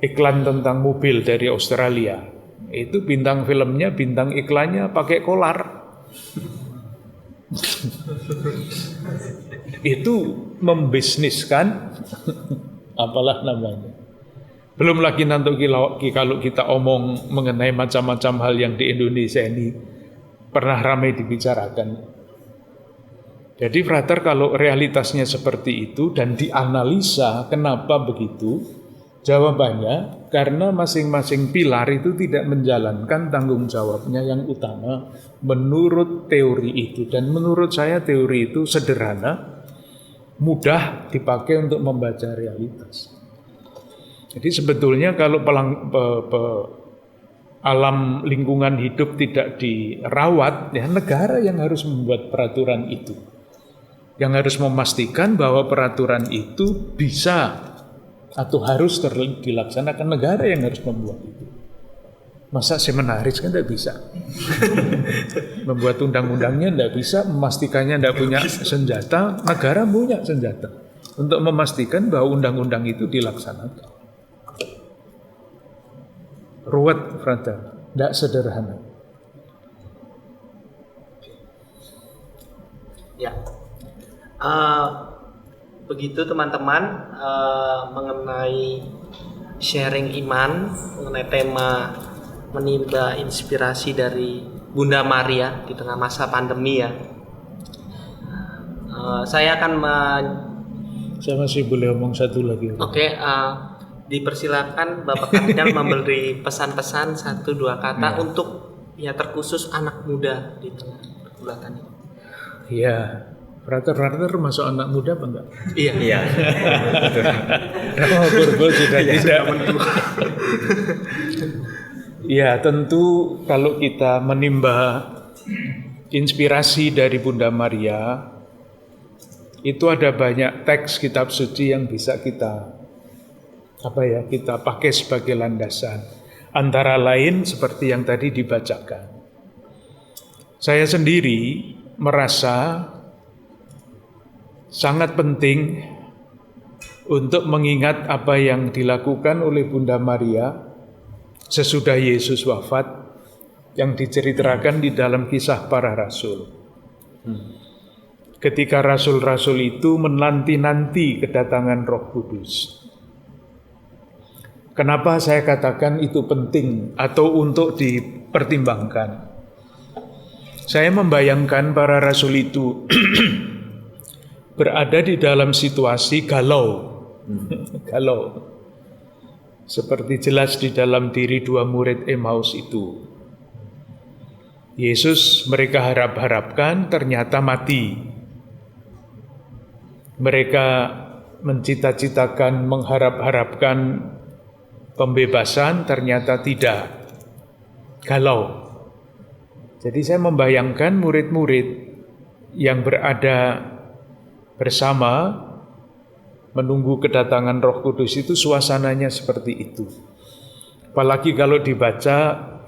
iklan tentang mobil dari Australia. Itu bintang filmnya, bintang iklannya pakai kolar. Itu membisniskan apalah namanya. Belum lagi nanti kalau kita omong mengenai macam-macam hal yang di Indonesia ini pernah ramai dibicarakan. Jadi frater kalau realitasnya seperti itu dan dianalisa kenapa begitu, jawabannya karena masing-masing pilar itu tidak menjalankan tanggung jawabnya yang utama menurut teori itu. Dan menurut saya teori itu sederhana, mudah dipakai untuk membaca realitas. Jadi sebetulnya kalau alam lingkungan hidup tidak dirawat, ya negara yang harus membuat peraturan itu. Yang harus memastikan bahwa peraturan itu bisa atau harus dilaksanakan, negara yang harus membuat itu. Masa seminaris kan tidak bisa. Membuat undang-undangnya tidak bisa, memastikannya tidak punya senjata, negara punya senjata. untuk memastikan bahwa undang-undang itu dilaksanakan. Ruwet, frater, tidak sederhana. Ya, begitu teman-teman mengenai sharing iman, mengenai tema menimba inspirasi dari Bunda Maria di tengah masa pandemi ya. Saya akan Saya masih boleh omong satu lagi. Oke, dipersilakan Bapak Kardinal memberi pesan-pesan 1-2 kata untuk ya terkhusus anak muda di tengah pergulatan ini. Iya, frater masuk anak muda apa enggak? Iya. Iya. Oh, Borbol sudah tidak. Ya, tentu kalau kita menimba inspirasi dari Bunda Maria, itu ada banyak teks kitab suci yang bisa kita kita pakai sebagai landasan. Antara lain seperti yang tadi dibacakan. Saya sendiri merasa sangat penting untuk mengingat apa yang dilakukan oleh Bunda Maria sesudah Yesus wafat yang diceritakan di dalam Kisah Para Rasul. Ketika rasul-rasul itu menanti-nanti kedatangan Roh Kudus. Kenapa saya katakan itu penting atau untuk dipertimbangkan? Saya membayangkan para rasul itu berada di dalam situasi galau. Galau. Seperti jelas di dalam diri 2 murid Emmaus itu. Yesus mereka harap-harapkan ternyata mati. Mereka mencita-citakan, mengharap-harapkan pembebasan, ternyata tidak. Galau. Jadi saya membayangkan murid-murid yang berada bersama menunggu kedatangan Roh Kudus itu suasananya seperti itu. Apalagi kalau dibaca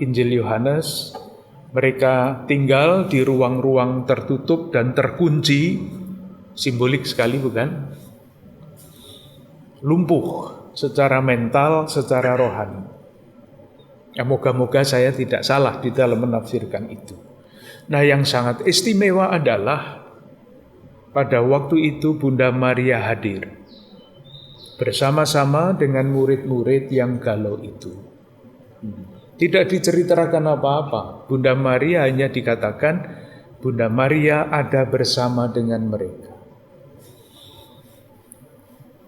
Injil Yohanes, mereka tinggal di ruang-ruang tertutup dan terkunci, simbolik sekali bukan? Lumpuh secara mental, secara rohani. Ya, moga-moga saya tidak salah di dalam menafsirkan itu. Nah, yang sangat istimewa adalah pada waktu itu Bunda Maria hadir bersama-sama dengan murid-murid yang galau itu. Tidak diceritakan apa-apa. Bunda Maria hanya dikatakan Bunda Maria ada bersama dengan mereka.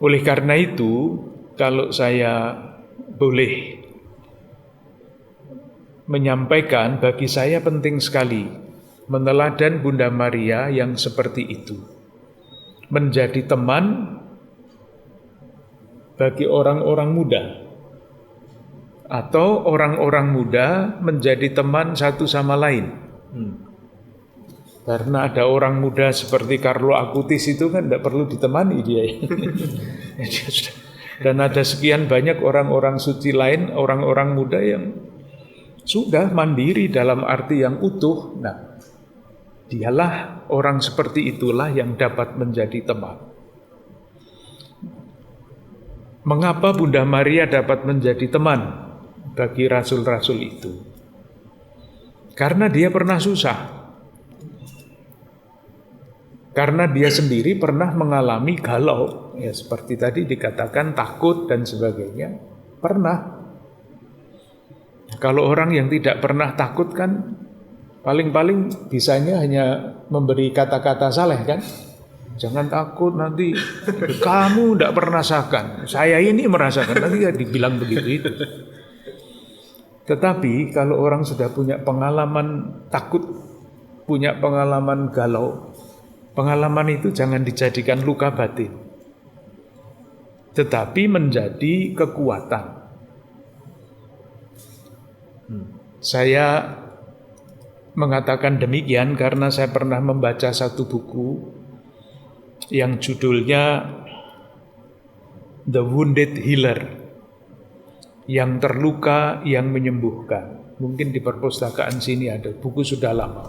Oleh karena itu, kalau saya boleh menyampaikan, bagi saya penting sekali meneladan Bunda Maria yang seperti itu. Menjadi teman bagi orang-orang muda. Atau orang-orang muda menjadi teman satu sama lain. Karena ada orang muda seperti Carlo Acutis itu kan tidak perlu ditemani dia. Dan ada sekian banyak orang-orang suci lain, orang-orang muda yang sudah mandiri dalam arti yang utuh. Nah, dialah orang seperti itulah yang dapat menjadi teman. Mengapa Bunda Maria dapat menjadi teman bagi rasul-rasul itu? Karena dia pernah susah. Karena dia sendiri pernah mengalami galau, ya seperti tadi dikatakan takut dan sebagainya, pernah. Kalau orang yang tidak pernah takut kan paling-paling bisanya hanya memberi kata-kata saleh kan? Jangan takut nanti kamu tidak merasakan, saya ini merasakan, nanti ya dibilang begitu itu. Tetapi kalau orang sudah punya pengalaman takut, punya pengalaman galau, pengalaman itu jangan dijadikan luka batin, tetapi menjadi kekuatan. Saya mengatakan demikian karena saya pernah membaca satu buku yang judulnya The Wounded Healer, yang terluka yang menyembuhkan. Mungkin di perpustakaan sini ada, buku sudah lama.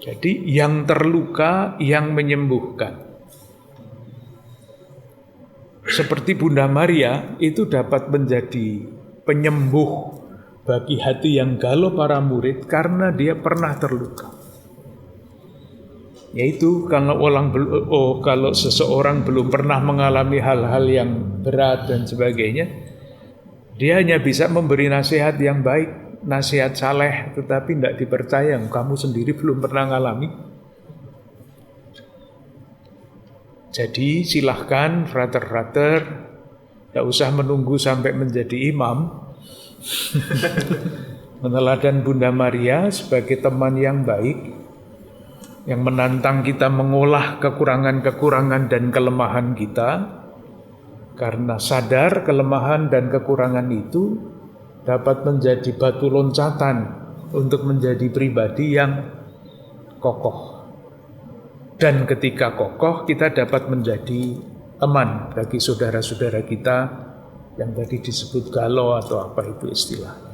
Jadi yang terluka yang menyembuhkan. seperti Bunda Maria itu dapat menjadi penyembuh bagi hati yang galau para murid karena dia pernah terluka. Yaitu kalau seseorang belum pernah mengalami hal-hal yang berat dan sebagainya, dia hanya bisa memberi nasihat yang baik, nasihat saleh, tetapi tidak dipercaya. Kamu sendiri belum pernah mengalami. Jadi silahkan frater-frater, tidak usah menunggu sampai menjadi imam, meneladan Bunda Maria sebagai teman yang baik, yang menantang kita mengolah kekurangan-kekurangan dan kelemahan kita, karena sadar kelemahan dan kekurangan itu dapat menjadi batu loncatan untuk menjadi pribadi yang kokoh. Dan ketika kokoh, kita dapat menjadi teman bagi saudara-saudara kita yang tadi disebut galau atau apa itu istilahnya.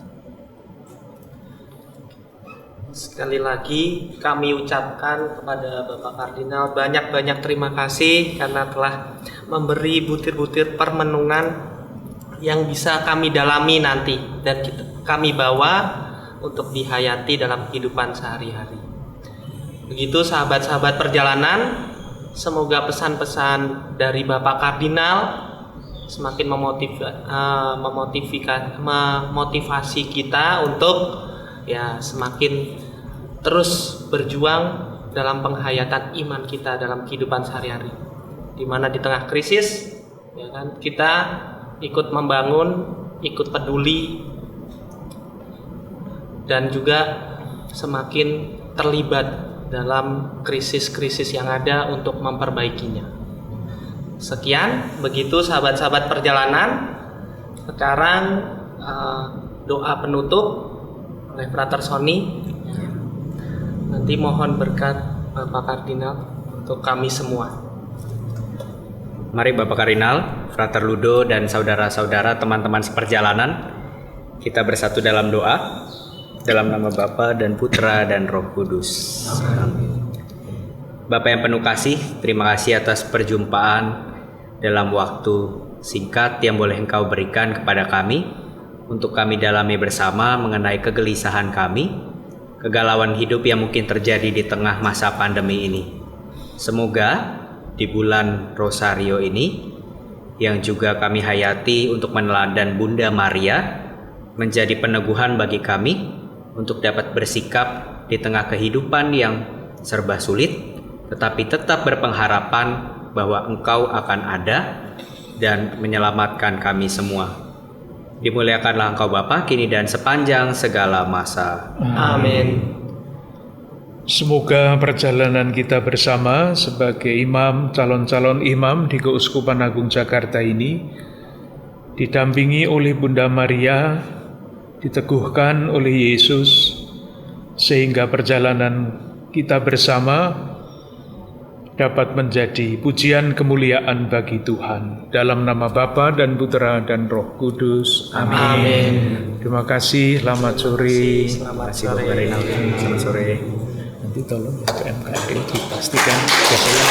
Sekali lagi kami ucapkan kepada Bapak Kardinal banyak-banyak terima kasih karena telah memberi butir-butir permenungan yang bisa kami dalami nanti dan kami bawa untuk dihayati dalam kehidupan sehari-hari. Begitu sahabat-sahabat perjalanan, semoga pesan-pesan dari Bapak Kardinal semakin memotivasi kita untuk semakin terus berjuang dalam penghayatan iman kita dalam kehidupan sehari-hari. Di mana di tengah krisis, kita ikut membangun, ikut peduli, dan juga semakin terlibat dalam krisis-krisis yang ada untuk memperbaikinya. Sekian, begitu sahabat-sahabat perjalanan. Sekarang doa penutup oleh Frater Sony. Nanti mohon berkat Bapak Kardinal untuk kami semua. Mari Bapak Kardinal, Frater Ludo dan saudara-saudara teman-teman seperjalanan, kita bersatu dalam doa. Dalam nama Bapa dan Putra dan Roh Kudus. Amin. Bapa yang penuh kasih, terima kasih atas perjumpaan dalam waktu singkat yang boleh Engkau berikan kepada kami untuk kami dalami bersama mengenai kegelisahan kami, kegalauan hidup yang mungkin terjadi di tengah masa pandemi ini. Semoga di bulan Rosario ini yang juga kami hayati untuk meneladan Bunda Maria menjadi peneguhan bagi kami untuk dapat bersikap di tengah kehidupan yang serba sulit, tetapi tetap berpengharapan bahwa Engkau akan ada dan menyelamatkan kami semua. Dimuliakanlah Engkau Bapa, kini dan sepanjang segala masa. Amin. Semoga perjalanan kita bersama sebagai imam, calon-calon imam di Keuskupan Agung Jakarta ini didampingi oleh Bunda Maria, diteguhkan oleh Yesus, sehingga perjalanan kita bersama dapat menjadi pujian kemuliaan bagi Tuhan. Dalam nama Bapa dan Putra dan Roh Kudus. Amin. Terima kasih. Selamat sore. Selamat sore. Selamat sore. Nanti tolong ya ke MKRI dipastikan siapa yang